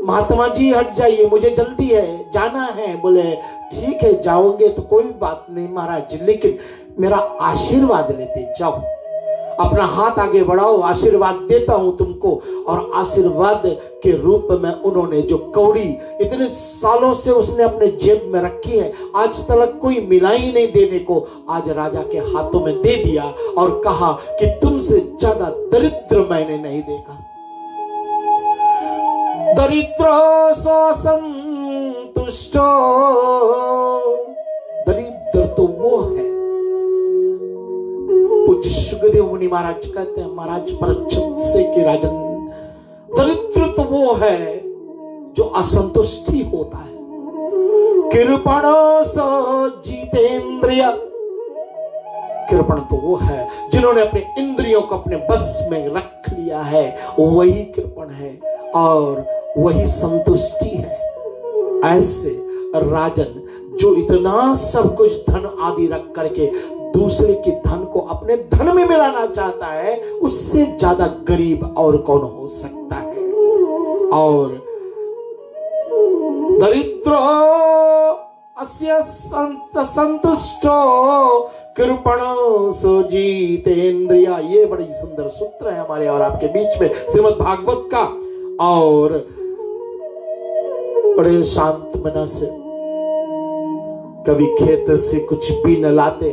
महात्मा जी हट जाइए, मुझे जल्दी है, जाना है। बोले ठीक है जाओगे तो कोई बात नहीं महाराज, लेकिन मेरा आशीर्वाद लेते जाओ, अपना हाथ आगे बढ़ाओ, आशीर्वाद देता हूं तुमको। और आशीर्वाद के रूप में उन्होंने जो कौड़ी इतने सालों से उसने अपने जेब में रखी है, आज तक कोई मिला ही नहीं देने को, आज राजा के हाथों में दे दिया और कहा कि तुमसे ज्यादा दरिद्र मैंने नहीं देखा। दरिद्र सो संतुष्टो, दरिद्र तो वो है। पूज्य सुखदेव मुनि महाराज कहते हैं, महाराज परीक्षित से कि राजन, दरिद्र तो वो है जो असंतुष्टि होता है। कृपण सो जितेंद्रिय, कृपण तो वो है जिन्होंने अपने इंद्रियों को अपने बस में रख लिया है, वही कृपण है और वही संतुष्टि है। ऐसे राजन जो इतना सब कुछ धन आदि रख करके दूसरे के धन को अपने धन में मिलाना चाहता है, उससे ज्यादा गरीब और कौन हो सकता है। और दरिद्रो अस्य संतुष्टो कृपणो सो जितेंद्रिया, ये बड़ी सुंदर सूत्र है हमारे और आपके बीच में श्रीमद् भागवत का। और बड़े शांत मना से कभी खेत से कुछ भी न लाते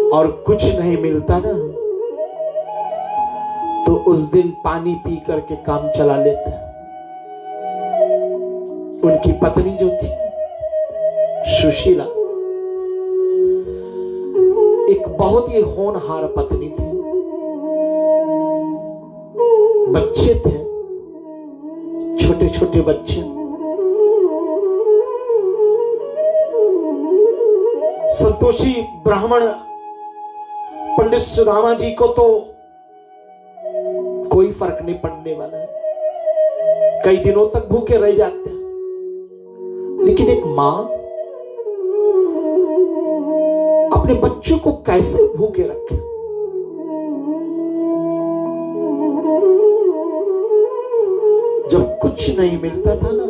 और कुछ नहीं मिलता ना, तो उस दिन पानी पी करके काम चला लेते हैं। उनकी पत्नी जो थी सुशीला, एक बहुत ही होनहार पत्नी थी। बच्चे थे, छोटे छोटे बच्चे। संतोषी ब्राह्मण पंडित सुदामा जी को तो कोई फर्क नहीं पड़ने वाला है, कई दिनों तक भूखे रह जाते हैं। लेकिन एक मां अपने बच्चों को कैसे भूखे रखे? जब कुछ नहीं मिलता था ना,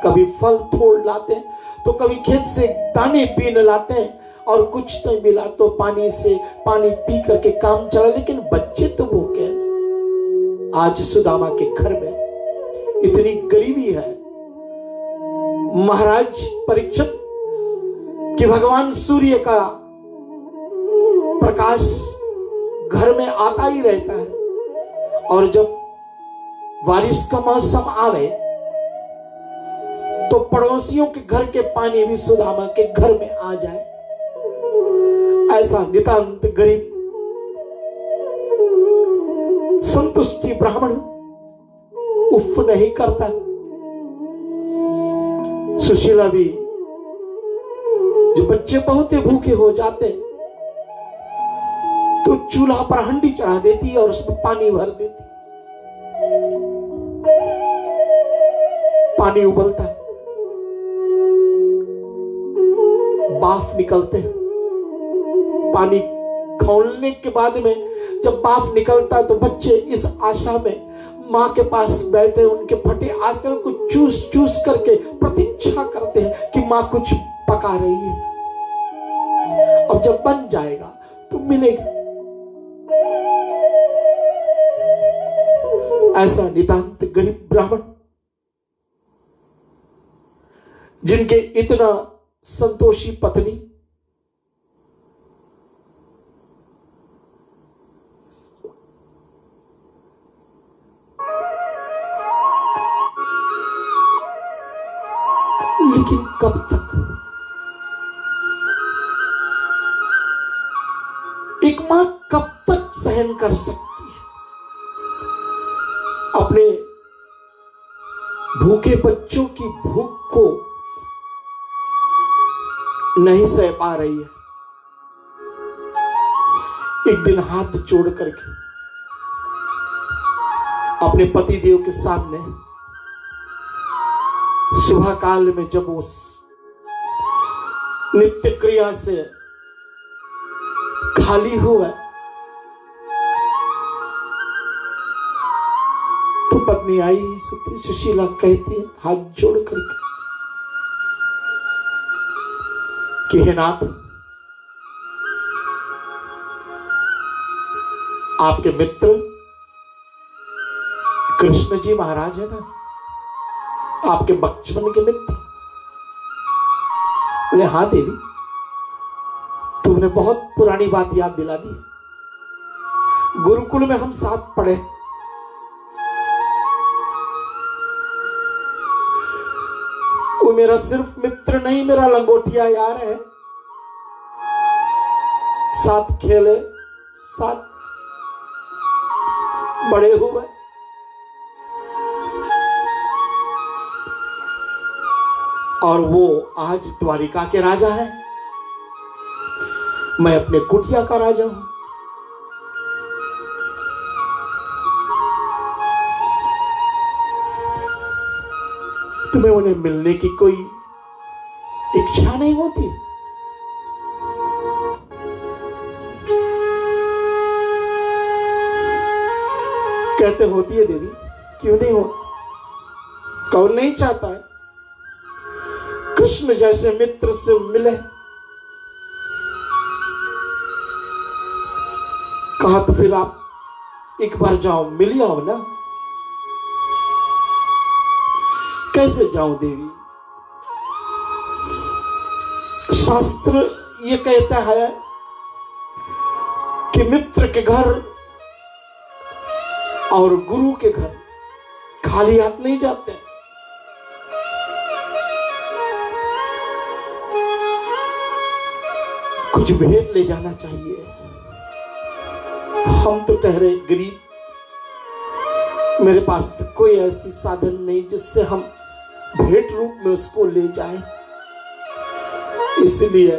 कभी फल तोड़ लाते तो कभी खेत से दाने पीने लाते हैं, और कुछ नहीं मिला तो पानी से पानी पी करके काम चला, लेकिन बच्चे तो भूखे हैं। आज सुदामा के घर में इतनी गरीबी है, महाराज परीक्षित कि भगवान सूर्य का प्रकाश घर में आता ही रहता है, और जब बारिश का मौसम आवे तो पड़ोसियों के घर के पानी भी सुदामा के घर में आ जाए। ऐसा नितांत गरीब संतुष्टि ब्राह्मण उफ नहीं करता। सुशीला भी, जो बच्चे बहुत ही भूखे हो जाते तो चूल्हा पर हंडी चढ़ा देती और उसमें पानी भर देती, पानी उबलता है, बाफ निकलते हैं। पानी खौलने के बाद में जब बाफ निकलता है तो बच्चे इस आशा में मां के पास बैठे उनके फटे आंचल को चूस चूस करके प्रतीक्षा करते हैं कि मां कुछ पका रही है, अब जब बन जाएगा तो मिलेगा। ऐसा नितांत गरीब ब्राह्मण जिनके इतना संतोषी पत्नी, लेकिन कब तक एक मां कब तक सहन कर सकती है? अपने भूखे बच्चों की भूख को नहीं सह पा रही है। एक दिन हाथ जोड़ करके अपने पति देव के सामने सुबह काल में जब उस नित्य क्रिया से खाली हुआ तो तो पत्नी आई, सुशीला कहती है हाथ जोड़ करके कि हे नाथ, आपके मित्र कृष्ण जी महाराज है ना, आपके बचपन के मित्र? बोले हाँ देवी, तुमने बहुत पुरानी बात याद दिला दी। गुरुकुल में हम साथ पढ़े। वो मेरा सिर्फ मित्र नहीं, मेरा लंगोटिया यार है। साथ खेले, साथ बड़े हुए। और वो आज द्वारिका के राजा है, मैं अपने कुटिया का राजा हूं। तुम्हें उन्हें मिलने की कोई इच्छा नहीं होती? कहते होती है देवी, क्यों नहीं होती? कौन नहीं चाहता है कृष्ण जैसे मित्र से मिले? कहा तो फिर आप एक बार जाओ, मिल आओ ना। कैसे जाऊं देवी? शास्त्र ये कहता है कि मित्र के घर और गुरु के घर खाली हाथ नहीं जाते। कुछ भेंट ले जाना चाहिए। हम तो ठहरे गरीब, मेरे पास तो कोई ऐसी साधन नहीं जिससे हम भेंट रूप में उसको ले जाएं। इसलिए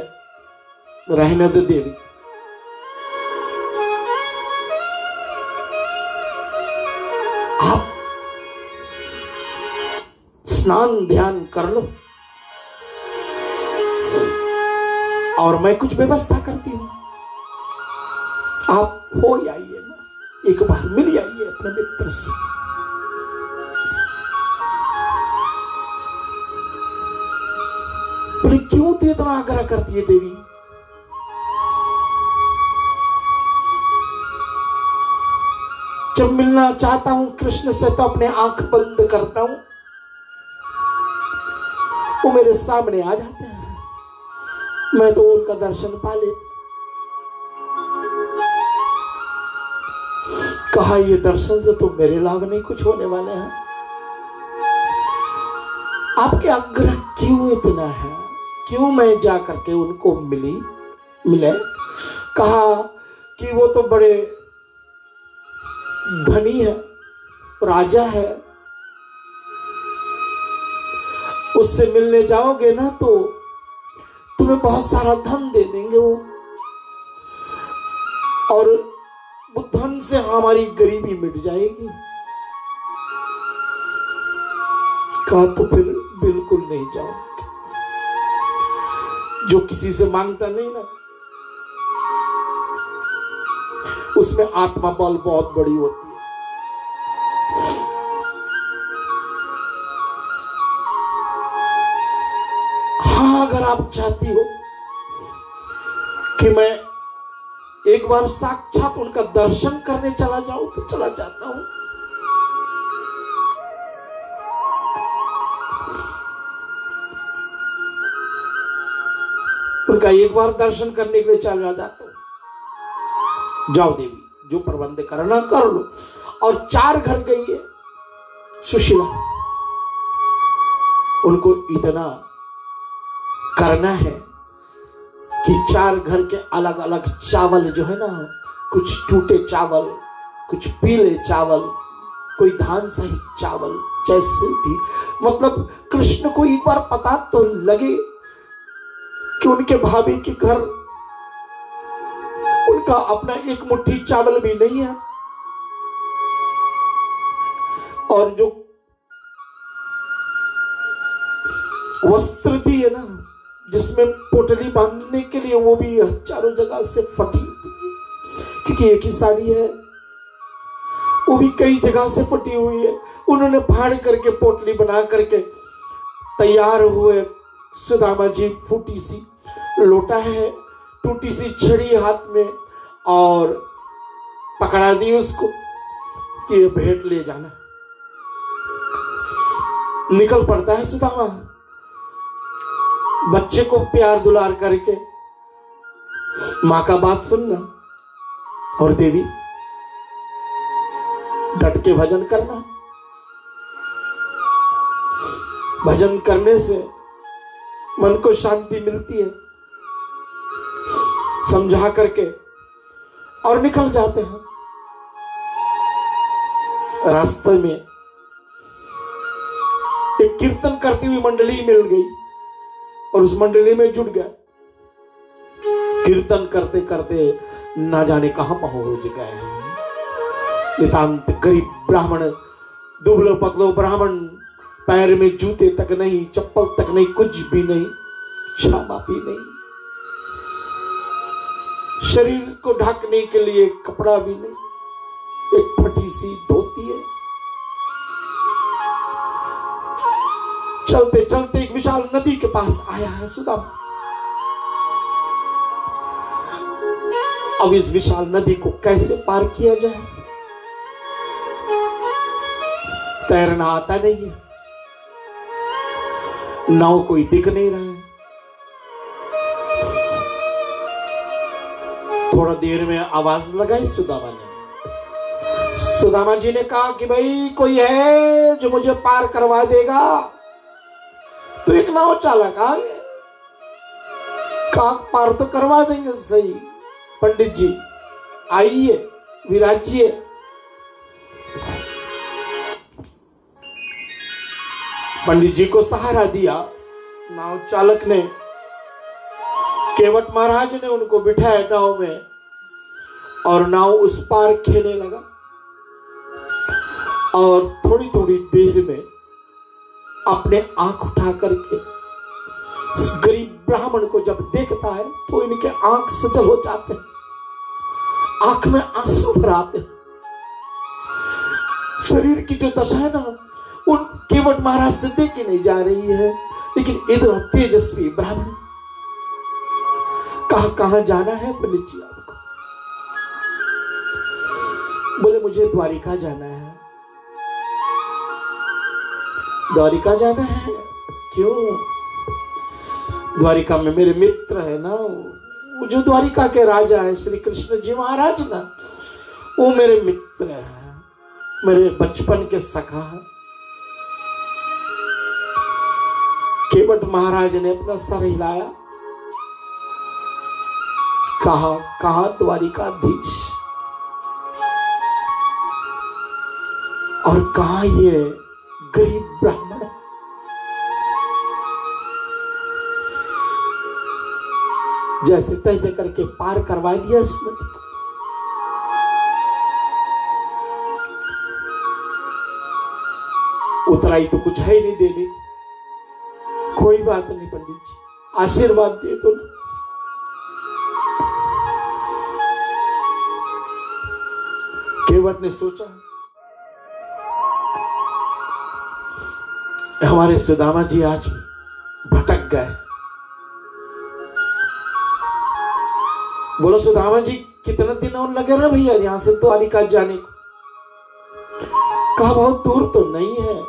रहने दो देवी। आप स्नान ध्यान कर लो और मैं कुछ व्यवस्था करती हूं। आप हो आइए ना, एक बार मिल आइए अपने मित्र से। बोले क्यों तो इतना आग्रह करती है देवी? जब मिलना चाहता हूं कृष्ण से तो अपने आंख बंद करता हूं, वो मेरे सामने आ जाते हैं, मैं तो उनका दर्शन पा लेता। कहा ये दर्शन से तो मेरे लाभ नहीं कुछ होने वाले हैं। आपके आग्रह क्यों इतना है? क्यों मैं जा करके उनको मिले? कहा कि वो तो बड़े धनी है, राजा है, उससे मिलने जाओगे ना तो तुम्हें बहुत सारा धन दे देंगे वो, और वो धन से हमारी गरीबी मिट जाएगी। कहा तो फिर बिल्कुल नहीं जाओगे। जो किसी से मांगता नहीं ना, उसमें आत्मा बल बहुत बड़ी होती है। हाँ, अगर आप चाहती हो कि मैं एक बार साक्षात उनका दर्शन करने चला जाऊं तो चला जाता हूं। उनका एक बार दर्शन करने के लिए चला जाता हूं। जाओ देवी, जो प्रबंध करना कर लो। और 4 घर गई है सुशीला, उनको इतना करना है कि 4 घर के अलग अलग चावल जो है ना, कुछ टूटे चावल, कुछ पीले चावल, कोई धान सहित चावल, जैसे भी, मतलब कृष्ण को एक बार पता तो लगे कि उनके भाभी के घर उनका अपना एक मुट्ठी चावल भी नहीं है। और जो वस्त्र दी है ना, जिसमें पोटली बांधने के लिए, वो भी चारों जगह से फटी, क्योंकि एक ही साड़ी है। वो भी कई जगह से फटी हुई है। उन्होंने फाड़ करके पोटली बना करके तैयार हुए सुदामा जी फूटी सी लोटा है, टूटी सी छड़ी हाथ में, और पकड़ा दी उसको कि ये भेंट ले जाना। निकल पड़ता है सुदामा, बच्चे को प्यार दुलार करके, मां का बात सुनना, और देवी डट के भजन करना। भजन करने से मन को शांति मिलती है, समझा करके और निकल जाते हैं। रास्ते में एक कीर्तन करती हुई मंडली मिल गई और उस मंडली में जुट गया। कीर्तन करते करते ना जाने कहां पहुंच गए हैं। नितांत गरीब ब्राह्मण, दुबलो पतलो ब्राह्मण, पैर में जूते तक नहीं, चप्पल तक नहीं, कुछ भी नहीं, क्षमा भी नहीं, शरीर को ढकने के लिए कपड़ा भी नहीं, एक फटी सी धोती है। चलते चलते एक विशाल नदी के पास आया है सुदामा। अब इस विशाल नदी को कैसे पार किया जाए? तैरना आता नहीं है, नाव कोई दिख नहीं रहा है। थोड़ा देर में आवाज लगाई सुदामा ने। सुदामा जी ने कहा कि भाई कोई है जो मुझे पार करवा देगा? तो एक नाव चालक आ गया, कहा पार तो करवा देंगे सही, पंडित जी आइए, विराजिए। पंडित जी को सहारा दिया। नाव चालक ने, केवट महाराज ने उनको बिठाया नाव में और नाव उस पार खेने लगा। और थोड़ी थोड़ी देर में अपने आंख उठा करके इस गरीब ब्राह्मण को जब देखता है तो इनके आंख सजल हो जाते हैं, आंख में आंसू भर आते हैं। शरीर की जो दशा है ना, उन केवट महाराज से देखी नहीं जा रही है, लेकिन इतना तेजस्वी ब्राह्मण, कहां जाना है पंडित जी आपको? बोले मुझे द्वारिका जाना है। द्वारिका जाना है? क्यों? द्वारिका में मेरे मित्र है ना, वो जो द्वारिका के राजा है श्री कृष्ण जी महाराज ना, वो मेरे मित्र हैं, मेरे बचपन के सखा हैं। केवट महाराज ने अपना सर हिलाया, कहा द्वारिकाधीश, और कहा ये गरीब ब्राह्मण। जैसे तैसे करके पार करवा दिया इस नदी को। उतराई तो कुछ है ही नहीं देने को। कोई बात नहीं पंडित जी, आशीर्वाद दे दो ना। केवट ने सोचा हमारे सुदामा जी आज भटक गए। बोलो सुदामा जी कितना दिन और लगे ना भैया यहां से द्वारिका जाने को? कहा बहुत दूर तो नहीं है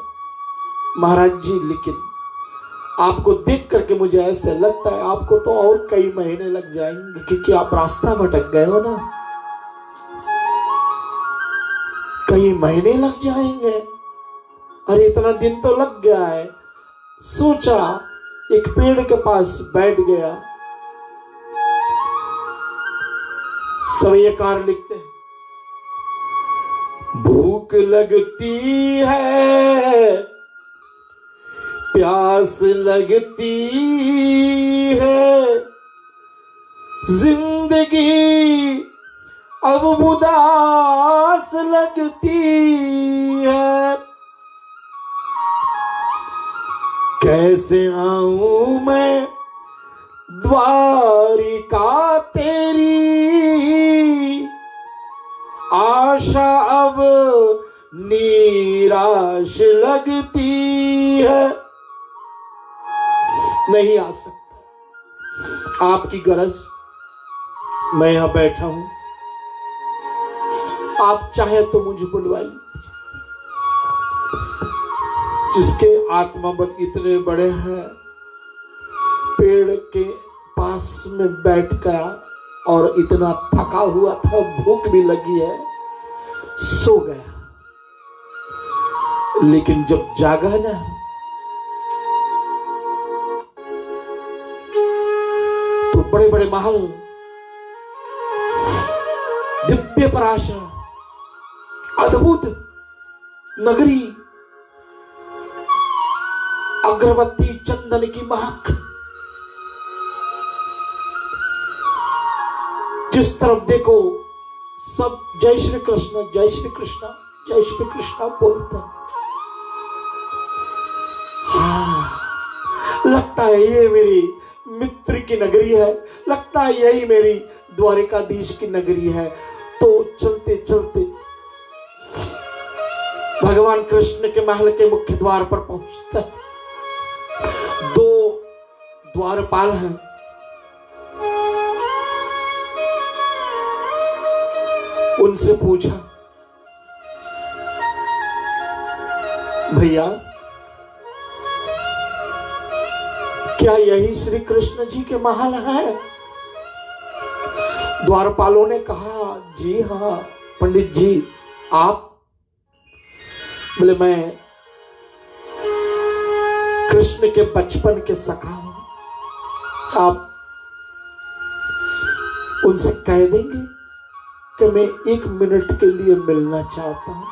महाराज जी, लेकिन आपको देख करके मुझे ऐसे लगता है आपको तो और कई महीने लग जाएंगे, क्योंकि आप रास्ता भटक गए हो ना। कई महीने लग जाएंगे। अरे इतना दिन तो लग गया है। सोचा, एक पेड़ के पास बैठ गया। सवयकार लिखते हैं, भूख लगती है, प्यास लगती है, जिंदगी अब उदास लगती है। कैसे आऊं मैं द्वारिका तेरी, आशा अब निराश लगती है। नहीं आ सकता, आपकी गरज, मैं यहां बैठा हूं, आप चाहे तो मुझे बुलवा लीजिए। जिसके आत्माबल इतने बड़े हैं, पेड़ के पास में बैठ गया और इतना थका हुआ था, भूख भी लगी है, सो गया। लेकिन जब जागा ना, तो बड़े बड़े महल, दिव्य पराशर, अद्भुत नगरी, अगरबत्ती चंदन की महक, जिस तरफ देखो सब जय श्री कृष्ण, जय श्री कृष्ण, जय श्री कृष्ण बोलते हैं। हाँ, लगता है ये मेरी मित्र की नगरी है, लगता है यही मेरी द्वारिकाधीश की नगरी है। तो चलते चलते भगवान कृष्ण के महल के मुख्य द्वार पर पहुंचता है। दो द्वारपाल हैं, उनसे पूछा, भैया क्या यही श्री कृष्ण जी के महल है? द्वारपालों ने कहा, जी हाँ पंडित जी, आप? बोले, मैं कृष्ण के बचपन के सखा हूं, आप उनसे कह देंगे कि मैं 1 मिनट के लिए मिलना चाहता हूं।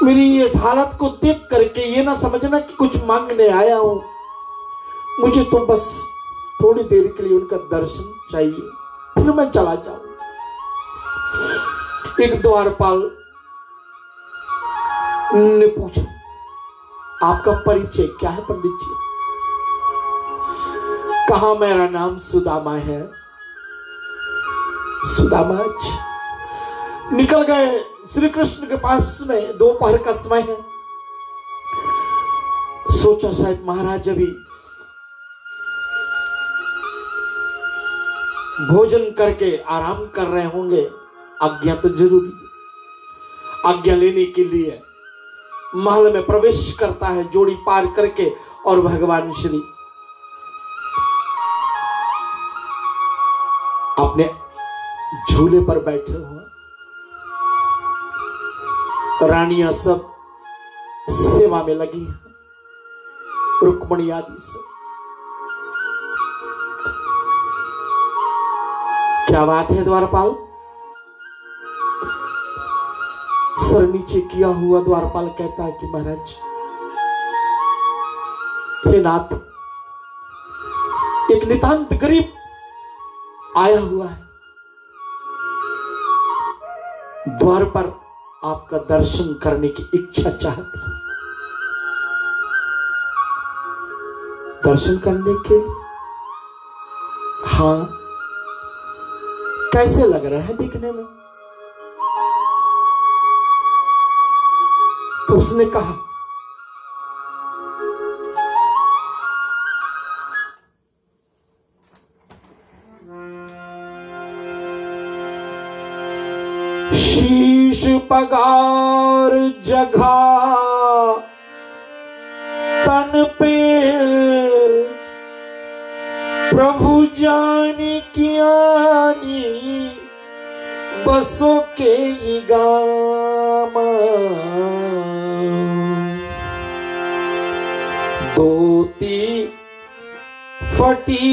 मेरी इस हालत को देख करके ये ना समझना कि कुछ मांगने आया हूं, मुझे तो बस थोड़ी देर के लिए उनका दर्शन चाहिए, फिर मैं चला जाऊं। एक द्वारपाल ने पूछा, आपका परिचय क्या है पंडित जी? कहा, मेरा नाम सुदामा है। सुदामा निकल गए श्री कृष्ण के पास में, दोपहर का समय है। सोचा शायद महाराज अभी भोजन करके आराम कर रहे होंगे, आज्ञा तो जरूरी। आज्ञा लेने के लिए महल में प्रवेश करता है, जोड़ी पार करके, और भगवान श्री अपने झूले पर बैठे हुए, रानियां सब सेवा में लगी है, रुक्मणी आदि सब। क्या बात है द्वारपाल? सर नीचे किया हुआ द्वारपाल कहता है कि महाराज, हे नाथ, एक नितांत गरीब आया हुआ है, द्वार पर आपका दर्शन करने की इच्छा चाहता है। दर्शन करने के लिए? हाँ। कैसे लग रहे हैं देखने में? तो उसने कहा, शीश पगार जगह तन पे, प्रभु जाने कियानी बसों के ही गामा। धोती फटी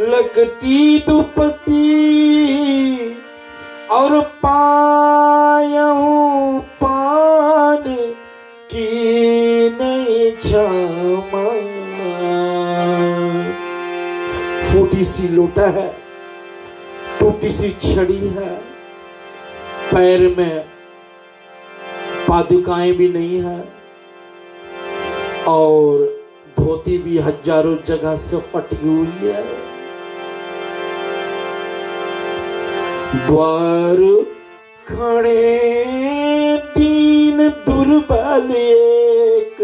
लगती दुपती, और पायूं पान की नहीं क्षमा। फूटी सी लोटा है, टूटी सी छड़ी है, पैर में पादुकाएं भी नहीं है, और धोती भी हजारों जगह से फटी हुई है। द्वार खड़े दीन दुर्बल एक,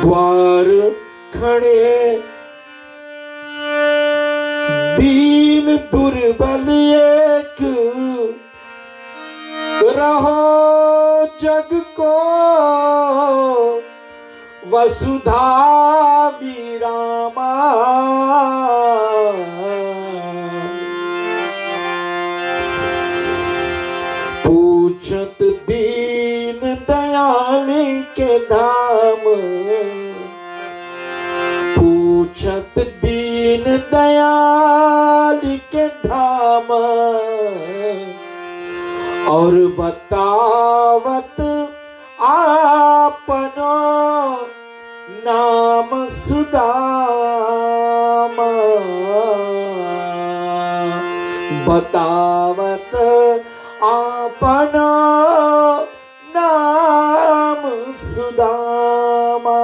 द्वार खड़े दीन दुर्बल एक, रहो जग को वसुधा विरामा। पूछत दीन दयाल के धाम, पूछत दीन दयाल के धाम, और बतावत आपनो नाम सुदाम, बतावत आपनो नाम सुदामा।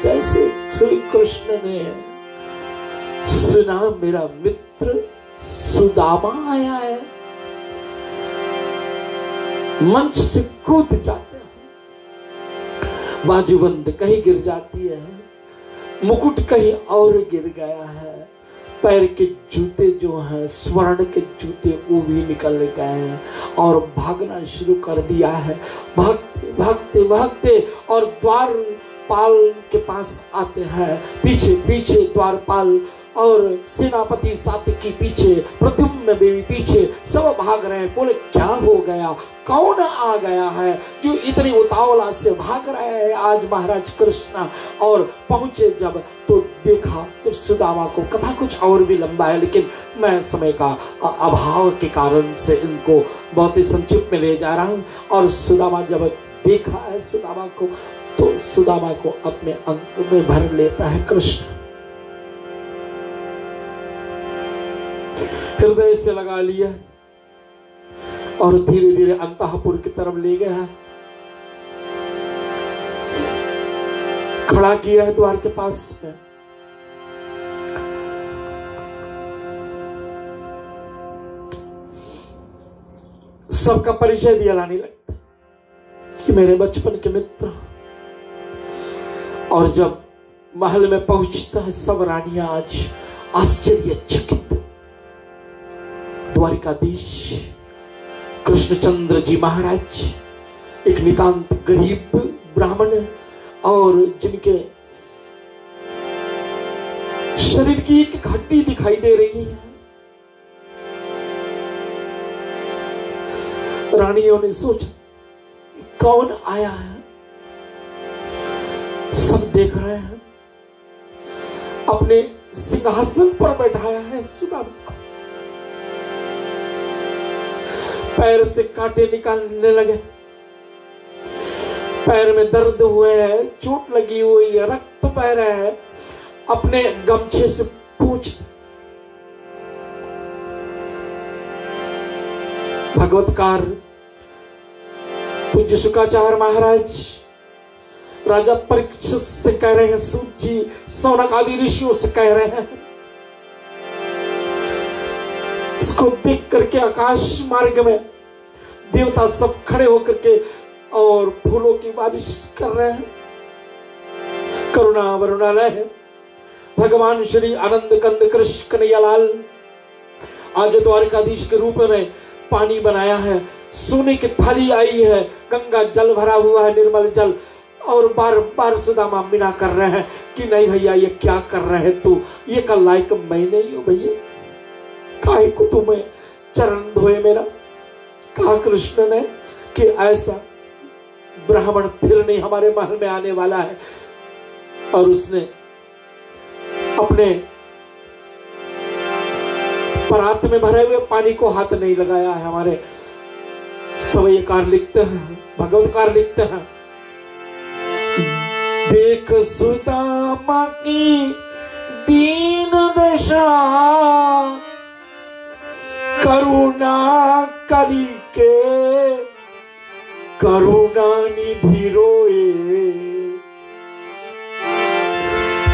जैसे श्री कृष्ण ने सुना मेरा मित्र सुदामा आया है, मंच से कूद जाते हैं, बाजूबंद कहीं गिर जाती है, मुकुट कहीं और गिर गया है, पैर के जूते जो हैं स्वर्ण के जूते वो भी निकल गए हैं और भागना शुरू कर दिया है। भागते भागते भागते और द्वारपाल के पास आते हैं, पीछे पीछे द्वारपाल और सेनापति सात्यकी पीछे, प्रद्युम्न देवी पीछे, सब भाग रहे हैं। बोले क्या हो गया, कौन आ गया है जो इतनी उतावला से भाग रहे हैं आज महाराज कृष्ण। और पहुंचे जब तो देखा तो सुदामा को, कथा कुछ और भी लंबा है लेकिन मैं समय का अभाव के कारण से इनको बहुत ही संक्षिप्त में ले जा रहा हूं। और सुदामा जब देखा है सुदामा को तो सुदामा को अपने अंक में भर लेता है कृष्ण, हृदय से लगा लिया और धीरे धीरे अंतःपुर की तरफ ले गया, खड़ा किया है द्वार के पास में। सबका परिचय दिया लाने लगता कि मेरे बचपन के मित्र। और जब महल में पहुंचता है सब रानियां आज आश्चर्यचकित। द्वारिकाधीश कृष्णचंद्र जी महाराज एक नितांत गरीब ब्राह्मण और जिनके शरीर की एक हड्डी दिखाई दे रही है। रानियों ने सोचा कौन आया है, सब देख रहे हैं, अपने सिंहासन पर बैठाया है सुदामा को। पैर से कांटे निकालने लगे, पैर में दर्द हुए है, चोट लगी हुई है, रक्त बह रहा है, अपने गमछे से पूछ। भगवतकार पूज्य शुक्राचार्य महाराज राजा परीक्षित से कह रहे हैं, सूत जी सौनक आदि ऋषियों से कह रहे हैं, इसको देख करके आकाश मार्ग में देवता सब खड़े होकर के और फूलों की बारिश कर रहे हैं। करुणा वरुणालय है। भगवान श्री आनंद कंद कृष्ण कन्हैयालाल आज द्वारिकाधीश के रूप में पानी बनाया है, सोने की थाली आई है, गंगा जल भरा हुआ है, निर्मल जल। और बार बार सुदामा मिना कर रहे हैं कि नहीं भैया ये क्या कर रहे हैं तू, ये का लायक मैं नहीं हूं भैया, काहे को तुम्हें चरण धोए मेरा। कहा कृष्ण ने कि ऐसा ब्राह्मण फिर नहीं हमारे महल में आने वाला है। और उसने अपने परात में भरे हुए पानी को हाथ नहीं लगाया है। हमारे सवयकार लिखते हैं, भगवतकार लिखते हैं, देख सुदामा की दीन दशा, करुणा करी के करुणा निधि रोए,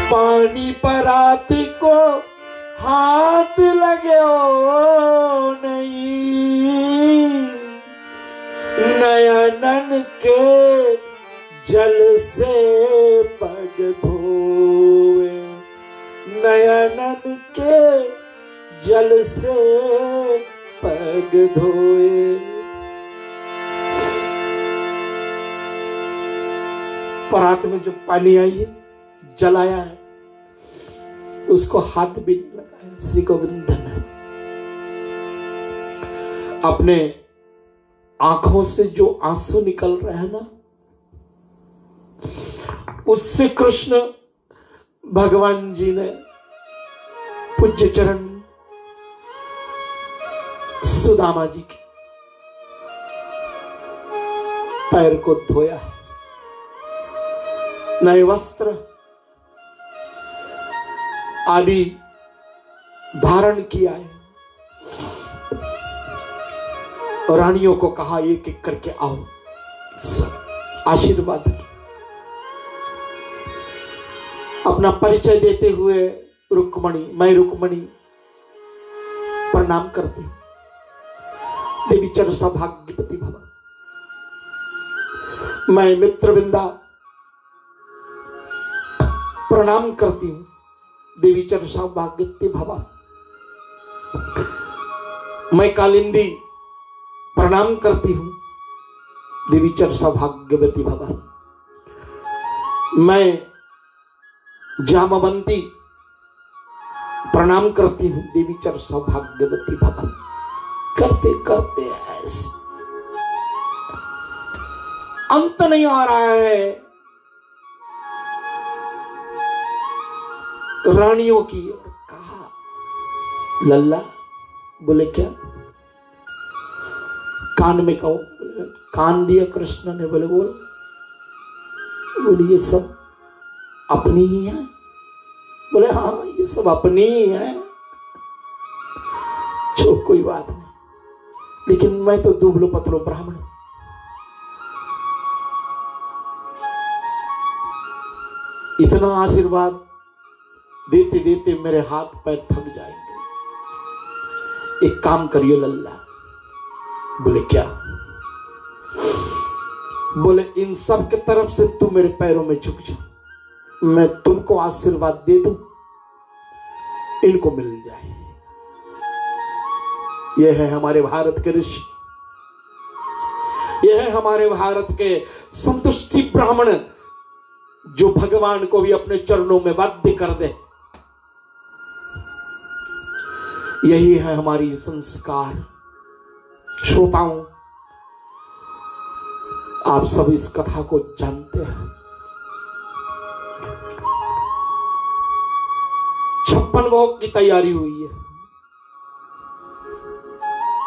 पानी परात को हाथ लगे ओ नहीं, नयनन के जल से पग धोए, नयनन के जल से पग धोए। परात में जो पानी आई है, जलाया है, उसको हाथ भी नहीं लगाया। श्री गोविंद ने अपने आंखों से जो आंसू निकल रहे हैं ना, उससे कृष्ण भगवान जी ने पूज्य चरण सुदामा जी के पैर को धोया है, नए वस्त्र आदि धारण किया है, रानियों को कहा एक एक करके आओ, आशीर्वाद। अपना परिचय देते हुए रुक्मणी, मैं रुक्मणी प्रणाम करती हूं, देवी चर सौभाग्यवती भव। मैं मित्रविंदा प्रणाम करती हूं, देवी चर सौभाग्यवती भव। मैं कालिंदी प्रणाम करती हूं, देवी चर सौभाग्यवती भव। मैं जामवंती प्रणाम करती हूं, देवी चर सौभाग्यवती भव। करते करते ऐसे अंत नहीं आ रहा है रानियों की ओर। कहा लल्ला, बोले क्या? कान में कहो। कान दिया कृष्ण ने, बोले बोल। बोले ये सब अपनी ही है? बोले हाँ ये सब अपनी ही है। चलो कोई बात नहीं, लेकिन मैं तो दुबलो पतलो ब्राह्मण, इतना आशीर्वाद देते देते मेरे हाथ पैर थक जाएंगे। एक काम करिए लल्ला। बोले क्या? बोले इन सब के तरफ से तू मेरे पैरों में झुक जा, मैं तुमको आशीर्वाद दे दूं, इनको मिल जाए। यह है हमारे भारत के ऋषि, यह है हमारे भारत के संतुष्टि ब्राह्मण, जो भगवान को भी अपने चरणों में बाध्य कर दे। यही है हमारी संस्कार। श्रोताओं, आप सब इस कथा को जानते हैं। 56 भोग की तैयारी हुई है,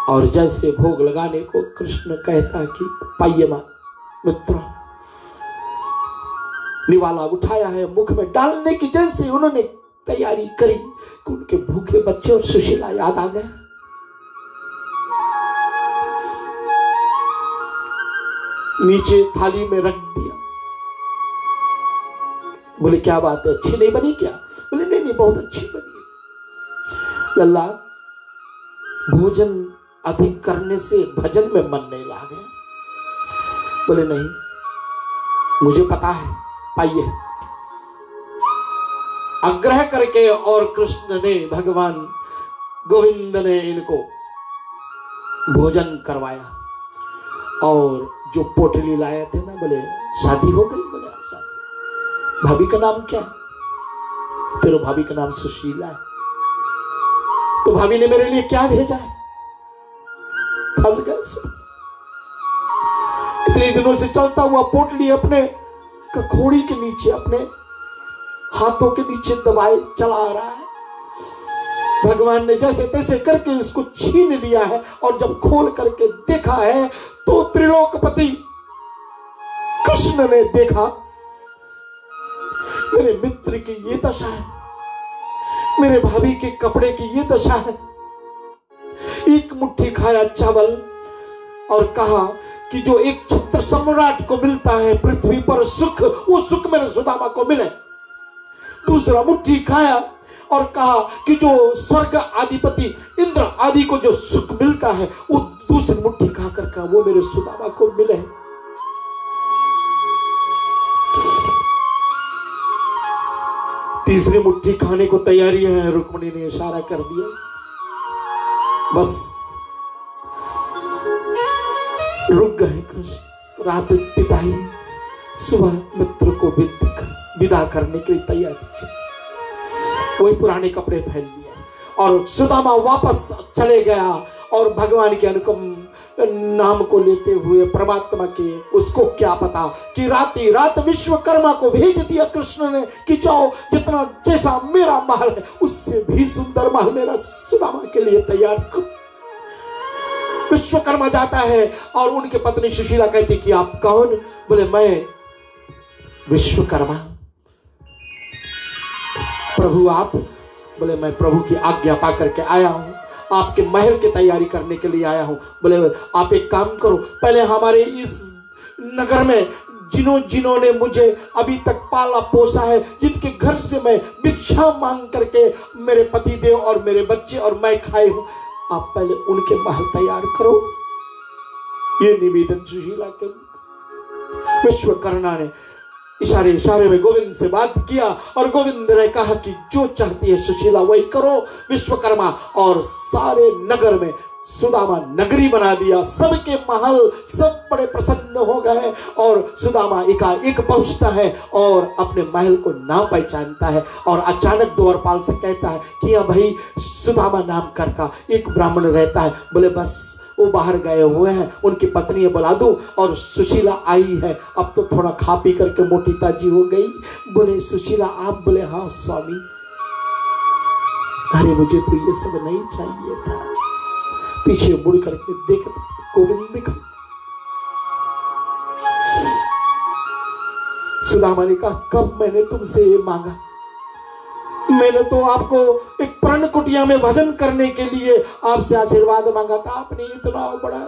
और जैसे भोग लगाने को कृष्ण कहता कि पाइये मां मित्र, निवाला उठाया है, मुख में डालने की जैसे उन्होंने तैयारी करी कि उनके भूखे बच्चे और सुशीला याद आ गए। नीचे थाली में रख दिया। बोले क्या बात है, अच्छी नहीं बनी क्या? बोले नहीं नहीं बहुत अच्छी बनी है। लल्ला, भोजन अधिक करने से भजन में मन नहीं लागे। बोले नहीं, मुझे पता है, पाइए। आग्रह करके और कृष्ण ने, भगवान गोविंद ने इनको भोजन करवाया। और जो पोटली लाए थे ना, बोले शादी हो गई? बोले शादी। भाभी का नाम क्या? तेरे भाभी का नाम सुशीला है। तो भाभी ने मेरे लिए क्या भेजा है? फंस गए। इतने दिनों से चलता हुआ पोटली अपने कखोड़ी के नीचे, अपने हाथों के नीचे दबाए चला रहा है। भगवान ने जैसे तैसे करके इसको छीन लिया है, और जब खोल करके देखा है तो त्रिलोकपति कृष्ण ने देखा, मेरे मित्र की ये दशा है, मेरे भाभी के कपड़े की ये दशा है। एक मुट्ठी खाया चावल और कहा कि जो एक छत्र सम्राट को मिलता है पृथ्वी पर सुख, वो सुख मेरे सुदामा को मिले। दूसरा मुट्ठी खाया और कहा कि जो स्वर्ग आधिपति इंद्र आदि को जो सुख मिलता है वो दूसरी मुट्ठी खाकर का वो मेरे सुदामा को मिले। तीसरी मुट्ठी खाने को तैयारी है, रुक्मिणी ने इशारा कर दिया। बस रुक गए कृष्ण। रात पिताई सुबह मित्र को विदा करने के लिए तैयार थी। वही पुराने कपड़े पहन लिए और सुदामा वापस चले गया और भगवान के अनुपम नाम को लेते हुए परमात्मा के, उसको क्या पता कि राती रात विश्वकर्मा को भेज दिया कृष्ण ने कि जाओ जितना जैसा मेरा महल है उससे भी सुंदर महल मेरा सुदामा के लिए तैयार करो। विश्वकर्मा जाता है और उनकी पत्नी सुशीला कहती कि आप कौन? बोले मैं विश्वकर्मा। प्रभु आप? बोले मैं प्रभु की आज्ञा पा करके आया हूं, आपके महल की तैयारी करने के लिए आया हूं। बोले आप एक काम करो, पहले हमारे इस नगर में जिन्होंने मुझे अभी तक पाला पोसा है, जिनके घर से मैं भिक्षा मांग करके मेरे पतिदेव और मेरे बच्चे और मैं खाए हूं, आप पहले उनके महल तैयार करो। ये निवेदन सुशीला के विश्वकर्मा ने इशारे में गोविंद से बात किया और गोविंद ने कहा कि जो चाहती है सुशीला वही करो। विश्वकर्मा और सारे नगर में सुदामा नगरी बना दिया। सबके महल सब बड़े प्रसन्न हो गए और सुदामा एकाएक पहुंचता है और अपने महल को ना पहचानता है और अचानक द्वारपाल से कहता है कि यहाँ भाई सुदामा नाम का एक ब्राह्मण रहता है। बोले बस वो बाहर गए हुए हैं, उनकी पत्नी बुला दूं और सुशीला आई है, अब तो थोड़ा खा पी करके मोटी ताजी हो गई। बोले सुशीला आप? बोले हाँ स्वामी। अरे मुझे तो ये सब नहीं चाहिए था। पीछे मुड़ करके देख गोविंद दिखा। सुदामा ने कहा कब मैंने तुमसे ये मांगा? मैंने तो आपको एक प्रण कुटिया में भजन करने के लिए आपसे आशीर्वाद मांगा था, आपने इतना बड़ा।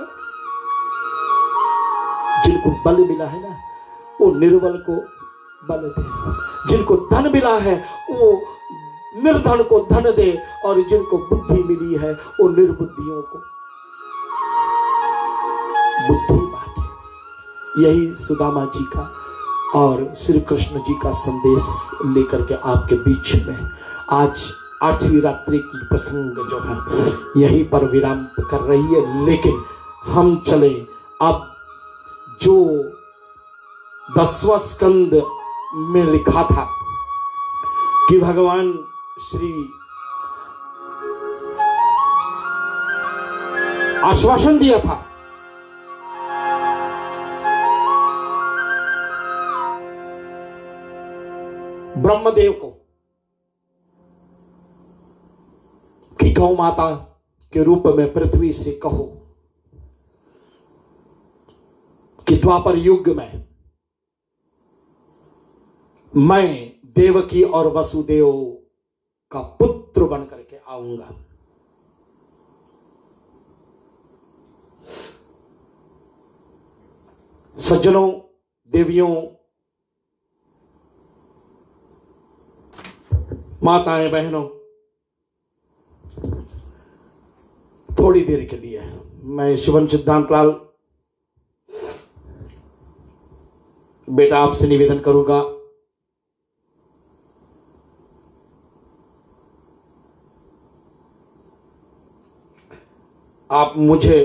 जिनको बल मिला है ना वो निर्बल को बल दे, जिनको धन मिला है वो निर्धन को धन दे और जिनको बुद्धि मिली है वो निर्बुद्धियों को बुद्धि बांटे। यही सुदामा जी का और श्री कृष्ण जी का संदेश लेकर के आपके बीच में आज 8वीं रात्रि की प्रसंग जो है यहीं पर विराम कर रही है। लेकिन हम चले अब जो 10वां स्कंद में लिखा था कि भगवान श्री आश्वासन दिया था ब्रह्मदेव को कि गौ माता के रूप में पृथ्वी से कहो कि द्वापर युग में मैं देवकी और वसुदेव का पुत्र बन करके आऊंगा। सज्जनों, देवियों, माताएं, बहनों, थोड़ी देर के लिए मैं शिवम सिद्धांतलाल बेटा आपसे निवेदन करूंगा, आप मुझे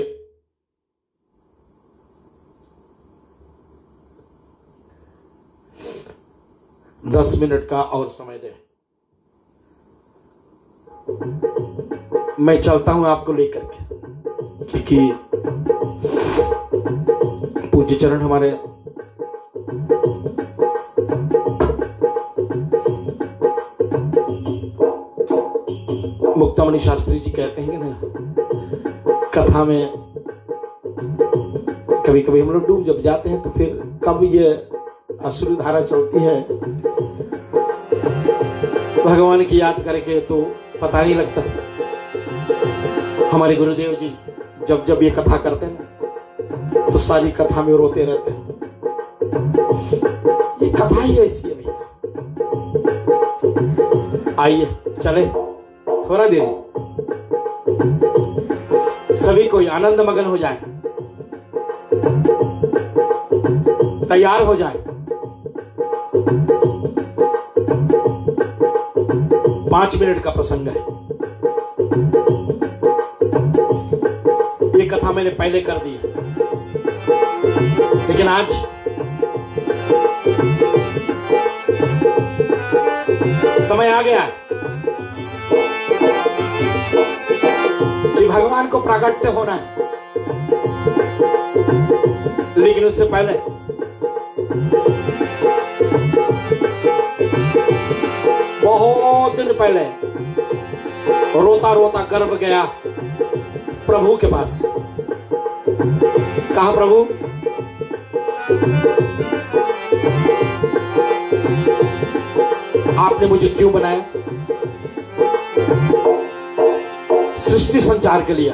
दस मिनट का और समय दें। मैं चलता हूं आपको लेकर के, क्योंकि पूज्य चरण हमारे मुक्तामणि शास्त्री जी कहते हैं कि ना, कथा में कभी कभी हम लोग डूब जब जाते हैं तो फिर कब ये अश्रु धारा चलती है भगवान की याद करके तो पता नहीं लगता। हमारे गुरुदेव जी जब जब ये कथा करते हैं तो सारी कथा में रोते रहते हैं। ये कथा ही ऐसी है भैया। आइए चले, थोड़ा देर सभी कोई आनंद मगन हो जाए, तैयार हो जाए। 5 मिनट का प्रसंग है। ये कथा मैंने पहले कर दी है, लेकिन आज समय आ गया कि भगवान को प्राकट्य होना है। लेकिन उससे पहले बहुत दिन पहले रोता रोता गर्भ गया प्रभु के पास। कहा, प्रभु आपने मुझे क्यों बनाया? सृष्टि संचार के लिए।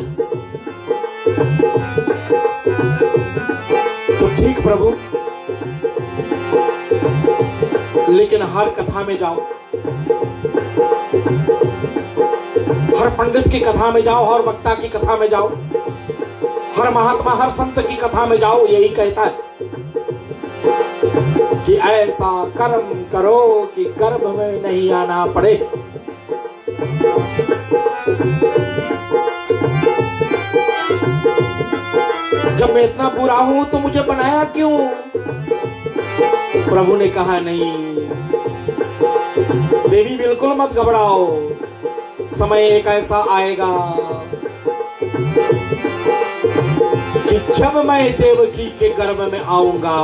तो ठीक प्रभु, लेकिन हर कथा में जाओ, हर पंडित की कथा में जाओ, हर वक्ता की कथा में जाओ, हर महात्मा हर संत की कथा में जाओ, यही कहता है कि ऐसा कर्म करो कि गर्भ में नहीं आना पड़े। जब मैं इतना बुरा हूं तो मुझे बनाया क्यों? प्रभु ने कहा, नहीं देवी बिल्कुल मत घबराओ, समय एक ऐसा आएगा कि जब मैं देवकी के गर्भ में आऊंगा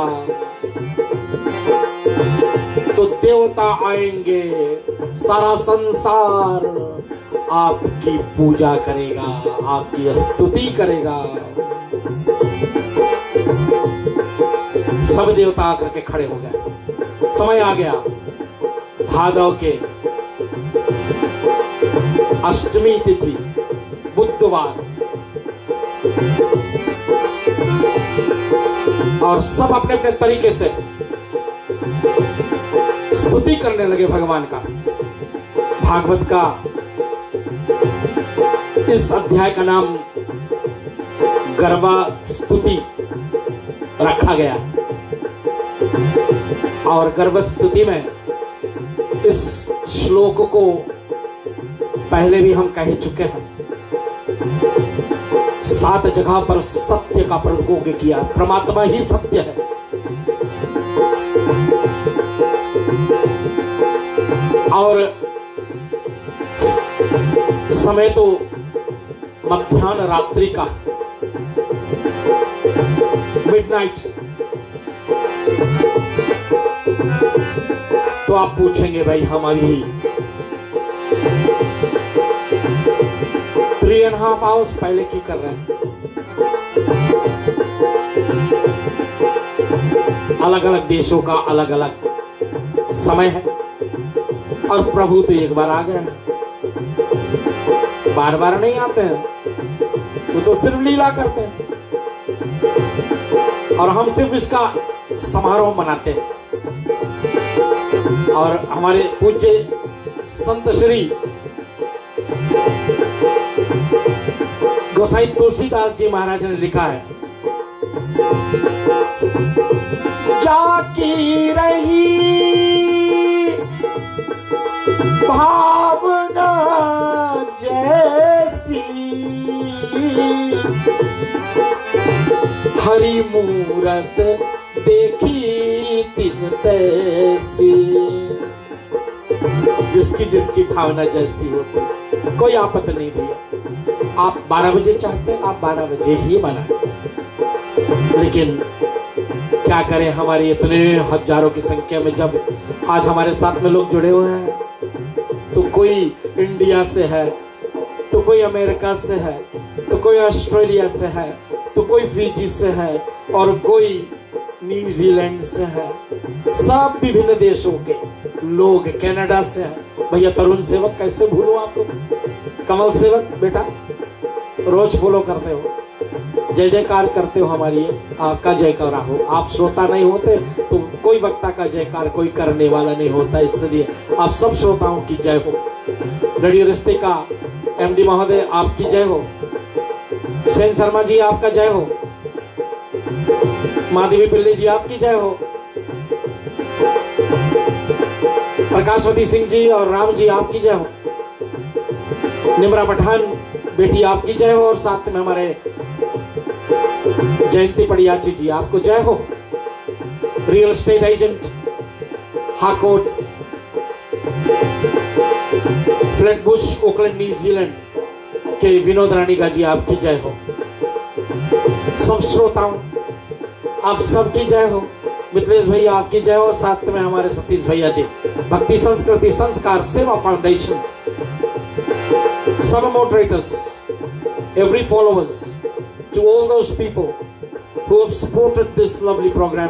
तो देवता आएंगे, सारा संसार आपकी पूजा करेगा, आपकी स्तुति करेगा। सब देवता आकर के खड़े हो गए। समय आ गया, भादव के अष्टमी तिथि बुधवार, और सब अपने अपने तरीके से स्तुति करने लगे भगवान का। भागवत का इस अध्याय का नाम गर्भा स्तुति रखा गया, और गर्भ स्तुति में इस श्लोक को पहले भी हम कह चुके हैं। 7 जगह पर सत्य का प्रयोग किया। परमात्मा ही सत्य है। और समय तो मध्याह्न रात्रि का, मिडनाइट। तो आप पूछेंगे, भाई हम अभी 3.5 आवर्स पहले क्यों कर रहे हैं? अलग अलग देशों का अलग अलग समय है, और प्रभु तो एक बार आ गए हैं, बार बार नहीं आते हैं। वो तो सिर्फ लीला करते हैं, और हम सिर्फ इसका समारोह मनाते हैं। और हमारे पूज्य संत श्री गोसाई तुलसीदास जी महाराज ने लिखा है, जाकी रही भावना जैसी, हरि मूरत देखी तिन तैसी। जिसकी जिसकी भावना जैसी होती, कोई आपत्ति नहीं भैया। आप 12 बजे चाहते हैं, आप 12 बजे ही मनाएं। लेकिन क्या करें, हमारी इतने हजारों की संख्या में जब आज हमारे साथ में लोग जुड़े हुए हैं, तो कोई इंडिया से है, तो कोई अमेरिका से है, तो कोई ऑस्ट्रेलिया से है, तो कोई फिजी से है, और कोई न्यूजीलैंड से है। सब विभिन्न देशों के लोग, कनाडा से हैं। भैया तरुण सेवक कैसे भूलो आपको, कमल सेवक बेटा रोज फॉलो करते हो, जय जयकार करते हो हमारी, आपका जयकार हो। आप श्रोता नहीं होते तो कोई वक्ता का जयकार कोई करने वाला नहीं होता, इसलिए आप सब श्रोताओं की जय हो। रेडियो रिश्ते का एमडी महोदय आपकी जय हो। सेन शर्मा जी आपका जय हो। महादेवी पिल्ले जी आपकी जय हो। प्रकाशवती सिंह जी और राम जी आपकी जय हो। निम्रा पठान बेटी आपकी जय हो। और साथ में हमारे जयंती पड़ियाची जी आपको जय हो। रियल एस्टेट एजेंट हाकोट फ्लैटबुश ओकलैंड न्यूजीलैंड के विनोद रानीगा जी आपकी जय हो। सब श्रोताओं आप सबकी जय हो। मिथिलेश भैया आपकी जय हो। और साथ में हमारे सतीश भैया जी भक्ति संस्कृति संस्कार सेवा फाउंडेशन, सब moderators, every followers, to all those people who have supported this lovely program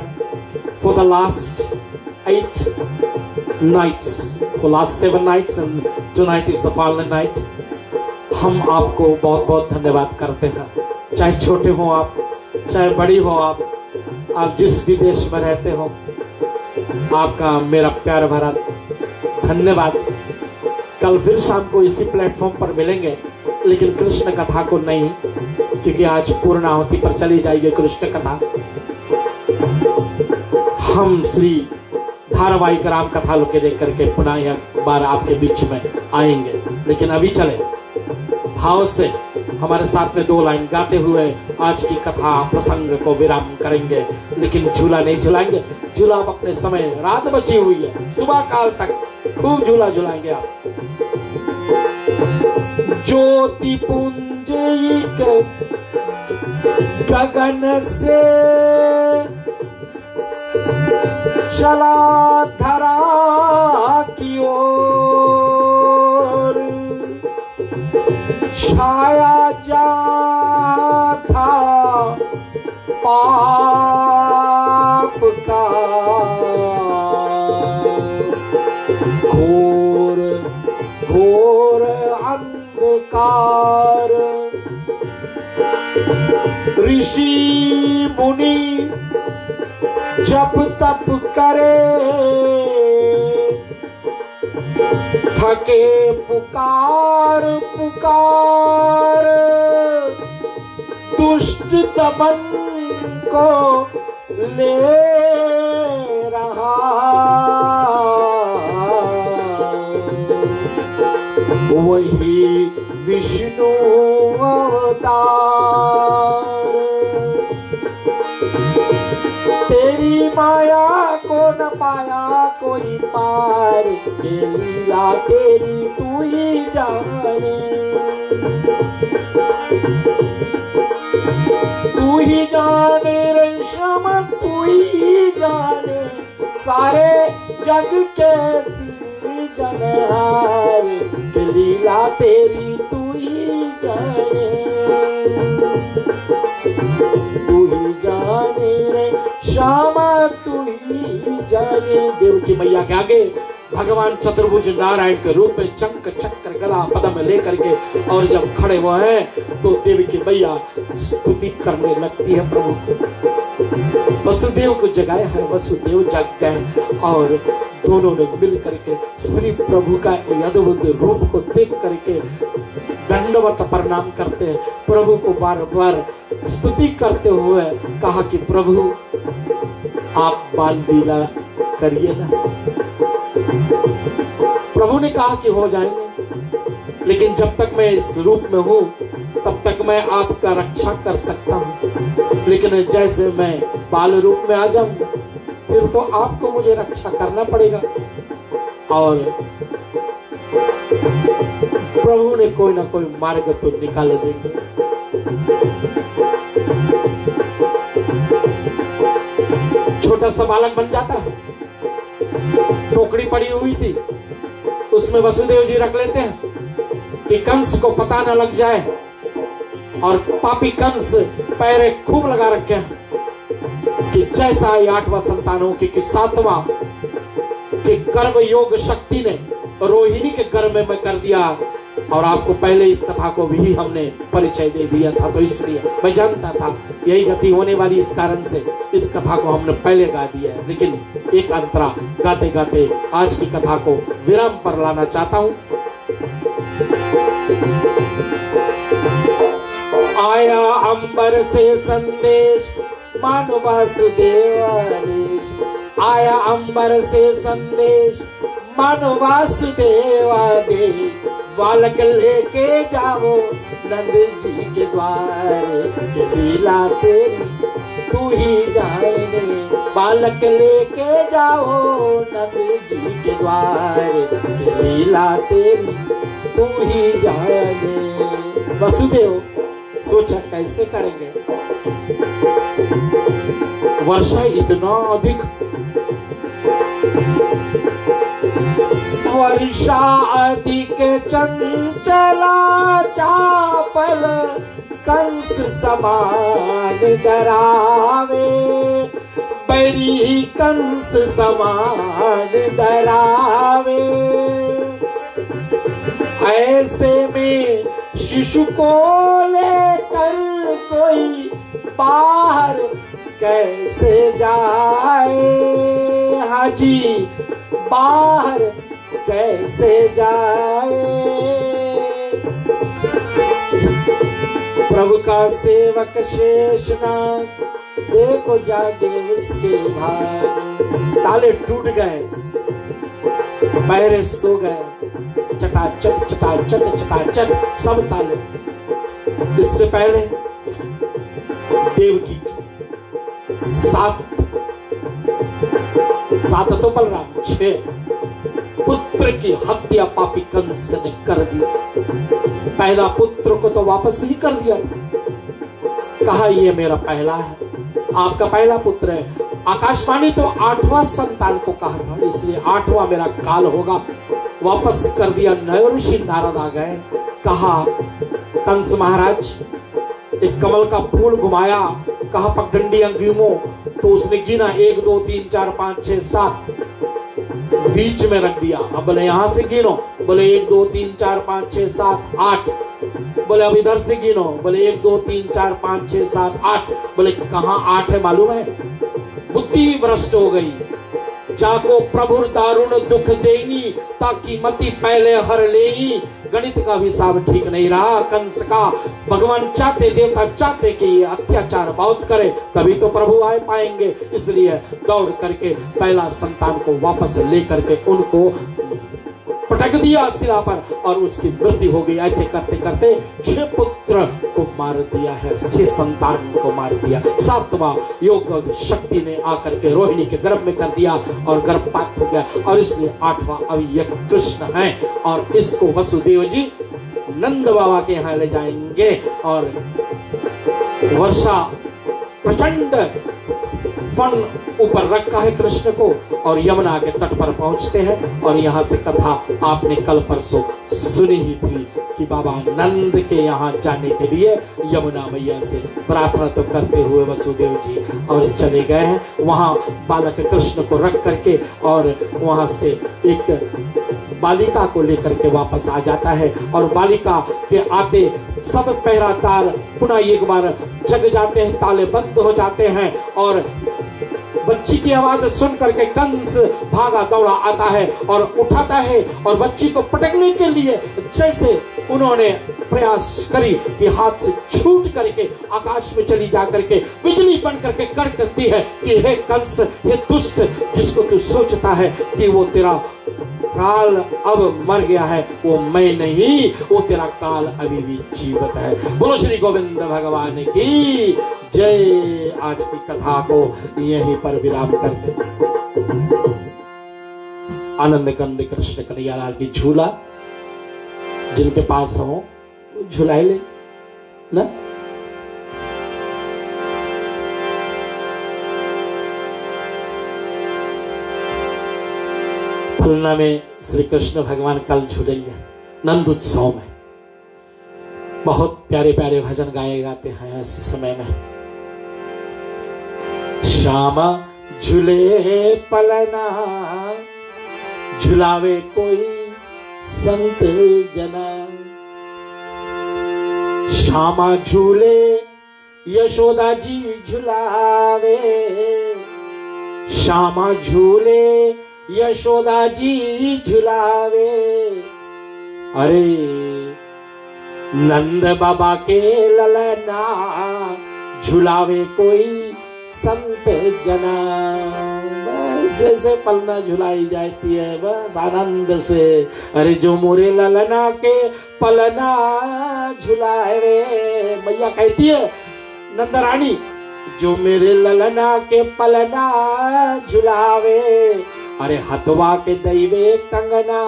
for the last 8 nights, for last 7 nights, and tonight is the final night. हम आपको बहुत बहुत धन्यवाद करते हैं। चाहे छोटे हो आप, चाहे बड़ी हो आप जिस भी देश में रहते हो, आपका मेरा प्यार भरा धन्यवाद। कल फिर शाम को इसी प्लेटफॉर्म पर मिलेंगे, लेकिन कृष्ण कथा को नहीं, क्योंकि आज पूर्णाहुति पर चली जाएगी कृष्ण कथा। हम श्री धारावाहिक राम कथा लोग लेकर के पुनः एक बार आपके बीच में आएंगे, लेकिन अभी चले भाव से हमारे साथ में 2 लाइन गाते हुए आज की कथा प्रसंग को विराम करेंगे, लेकिन झूला नहीं झुलाएंगे। झूला अपने समय, रात बची हुई है, सुबह काल तक खूब झूला झुलाएंगे आप। ज्योति पुंज गगन से चला धरा की ओर, छाया जा था पाप का घोर घोर अंधकार। ऋषि मुनि जप तप करे, थके पुकार पुकार, दुष्ट दमन को ले रहा। वही विष्णु अवतार, तेरी माया को न पाया कोई पार, ये लीला तेरी तू ही जाने। तू ही जाने रेशम, तू ही जाने सारे जग के सृजनहार, ये लीला तेरी तू ही जाने। तू ही जाने रे श्यामा, तू ही जाने। देवकी मैया के आगे भगवान चतुर्भुज नारायण के रूप में चंक चक्र गदा पदम लेकर के और जब खड़े हुए हैं तो देवकी मैया स्तुति करने लगती है प्रभु। वसुदेव को जगाया है, वसुदेव जग गए और दोनों ने मिल करके श्री प्रभु का अद्भुत रूप को देख करके दंडवत प्रणाम करते हैं। प्रभु को बार बार स्तुति करते हुए कहा कि प्रभु आप बाल लीला करिए ना। प्रभु ने कहा कि हो जाएंगे, लेकिन जब तक मैं इस रूप में हूं तब तक मैं आपका रक्षा कर सकता हूं, लेकिन जैसे मैं बाल रूप में आ जाऊं फिर तो आपको मुझे रक्षा करना पड़ेगा। और प्रभु ने कोई ना कोई मार्ग तो निकाल देंगे। छोटा सा बालक बन जाता है, टोकरी पड़ी हुई थी, उसमें वसुदेव जी रख लेते हैं कि कंस को पता न लग जाए, और पापी कंस पैरे खूब लगा रखे हैं कि जैसा ही 8वां संतान हो, क्योंकि 7वां के गर्भ योग शक्ति ने रोहिणी के गर्भ में कर दिया। और आपको पहले इस कथा को भी हमने परिचय दे दिया था, तो इसलिए मैं जानता था यही गति होने वाली, इस कारण से इस कथा को हमने पहले गा दिया है। लेकिन एक अंतरा गाते गाते आज की कथा को विराम पर लाना चाहता हूं। आया अंबर से संदेश मानो वासुदेवादेश। आया अंबर से संदेश मानो वासुदेवादेश। बालक लेके जाओ नंद जी के द्वार के लीला तेरी तू ही जाने। बालक लेके जाओ नंद जी के द्वार के लीला तेरी तू ही जाने। वसुदेव सोचा कैसे करेंगे, वर्षा इतना अधिक, वर्षा अधिक चंचला चापल कंस समान डरावे। बैरी कंस समान डरावे। ऐसे में शिशु को लेकर कोई बाहर कैसे जाए। हाजी बाहर कैसे जाए। प्रभु का सेवक शेषनाग देखो जागे उसके भाग। ताले टूट गए, पैरे सो गए, चटाचट चटाचट चटाचट सब ताले। इससे पहले देवकी सात तो बलराम 6 पुत्र की हत्या पापी कंस ने कर दी। पहला पुत्र को तो वापस ही कर दिया था। कहा ये मेरा पहला है, आपका पहला पुत्र है। आकाशवाणी तो 8वां संतान को कहा था, इसलिए 8वां मेरा काल होगा। वापस कर दिया। नव ऋषि नारद आ गए। कहा कंस महाराज एक कमल का फूल घुमाया, कहा पगडंडी अंगुलियों, तो उसने गिना 1 2 3 4 5 6 7 बीच में रख दिया। अब बोले यहां से गिनो, बोले 1 2 3 4 5 6 7 8। बोले अब इधर से गिनो, बोले 1 2 3 4 5 6 7 8। बोले कहां 8 है मालूम है? बुद्धि भ्रष्ट हो गई। जाको प्रभु दारुण दुख देगी, ताकि मति पहले हर लेगी। गणित का भी हिसाब ठीक नहीं रहा कंस का। भगवान चाहते, देवता चाहते कि ये अत्याचार बहुत करे, तभी तो प्रभु आए पाएंगे। इसलिए दौड़ करके पहला संतान को वापस लेकर के उनको पटक दिया शिला पर और उसकी मृत्यु हो गई। ऐसे करते करते 6 पुत्र को मार दिया है, 6 संतान को मार दिया। 7वां योग शक्ति ने आकर के रोहिणी के गर्भ में कर दिया और गर्भपात हो गया। और इसलिए 8वां अभी यह कृष्ण है। और इसको वसुदेव जी नंद बाबा के यहाँ ले जाएंगे। और वर्षा प्रचंड फन ऊपर रखा है कृष्ण को और यमुना के तट पर पहुंचते हैं। और यहाँ से कथा आपने कल परसों सुनी ही थी कि बाबा नंद के यहाँ जाने के लिए यमुना मैया से प्रार्थना तो करते हुए वसुदेव जी और चले गए हैं। वहाँ बालक कृष्ण को रख करके और वहाँ से एक बालिका को लेकर के वापस आ जाता है। और बालिका के आते सब पहरादार पुनः एक बार जग जाते हैं, ताले बंद हो जाते हैं। और बच्ची की आवाज सुन करके कंस भागा दौड़ा आता है और उठाता है और बच्ची को पटकने के लिए जैसे उन्होंने प्रयास करी कि हाथ से छूट करके आकाश में चली जा करके बिजली बन करके कड़कती है कि हे कंस, हे दुष्ट, जिसको तू सोचता है कि वो तेरा काल अब मर गया है, वो मैं नहीं, वो तेरा काल अभी भी जीवित है। बोलो श्री गोविंद भगवान की जय। आज की कथा को यहीं पर विराम करते। आनंद कंद कृष्ण कन्हैयालाल की झूला जिनके पास हो झुलाई ले ना। फलना में श्री कृष्ण भगवान कल झूलेंगे नंद उत्सव में। बहुत प्यारे प्यारे भजन गाए जाते हैं इस समय में। श्यामा झूले पलना, झुलावे कोई संत जना। श्यामा झूले यशोदा जी झुलावे, श्यामा झूले यशोदा जी झुलावे। अरे नंद बाबा के ललना झुलावे कोई संत जना। बस ऐसे पलना झुलाई जाती है बस आनंद से। अरे जो मोरे ललना के पलना झुलावे, मैया कहती है नंद रानी, जो मेरे ललना के पलना झुलावे, अरे हथवा के दैवे कंगना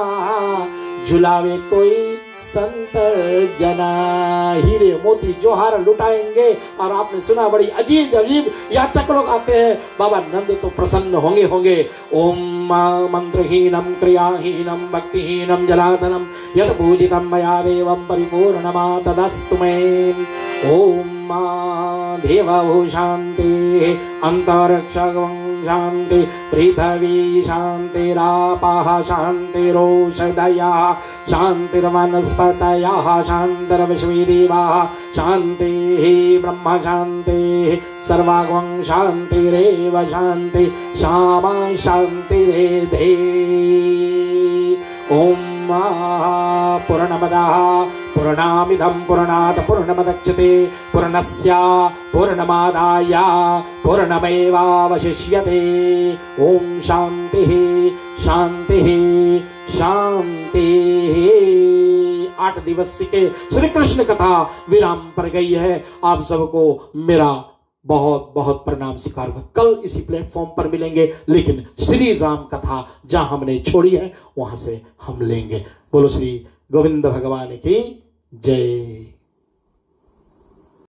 झुलावे कोई संत जना। हीरे मोती जोहार लुटाएंगे। और आपने सुना बड़ी अजीब अजीब याचक लोग आते हैं, बाबा नंद तो प्रसन्न होंगे होंगे। ओम मंत्रहीनम क्रियाहीनम भक्तिहीनम जलाधनम यद पूजितम मया देवम परिपूर्णमा तदस्तु मे। ओम देवो शांति अंतरिक्षं शांति पृथ्वी शांतिरापः शांतिरोषधयः शांतिर्वनस्पतयः शांतिर्विश्वदेवाः शांतिः ब्रह्म शांतिः सर्वागं शांतिरेव शांति श्यामा शांतिरेधे। ओम पूर्णमदः पूर्णामिदं पूर्णात् पूर्णमुदच्यते पूर्णस्य पूर्णमादाय पूर्णमेवावशिष्यते। ओम शांतिः शांतिः शांतिः। 8 दिवसीय के श्री कृष्ण कथा विराम पर गई है। आप सबको मेरा बहुत बहुत प्रणाम स्वीकार। कल इसी प्लेटफॉर्म पर मिलेंगे, लेकिन श्री राम कथा जहां हमने छोड़ी है वहां से हम लेंगे। बोलो श्री गोविंद भगवान की जय।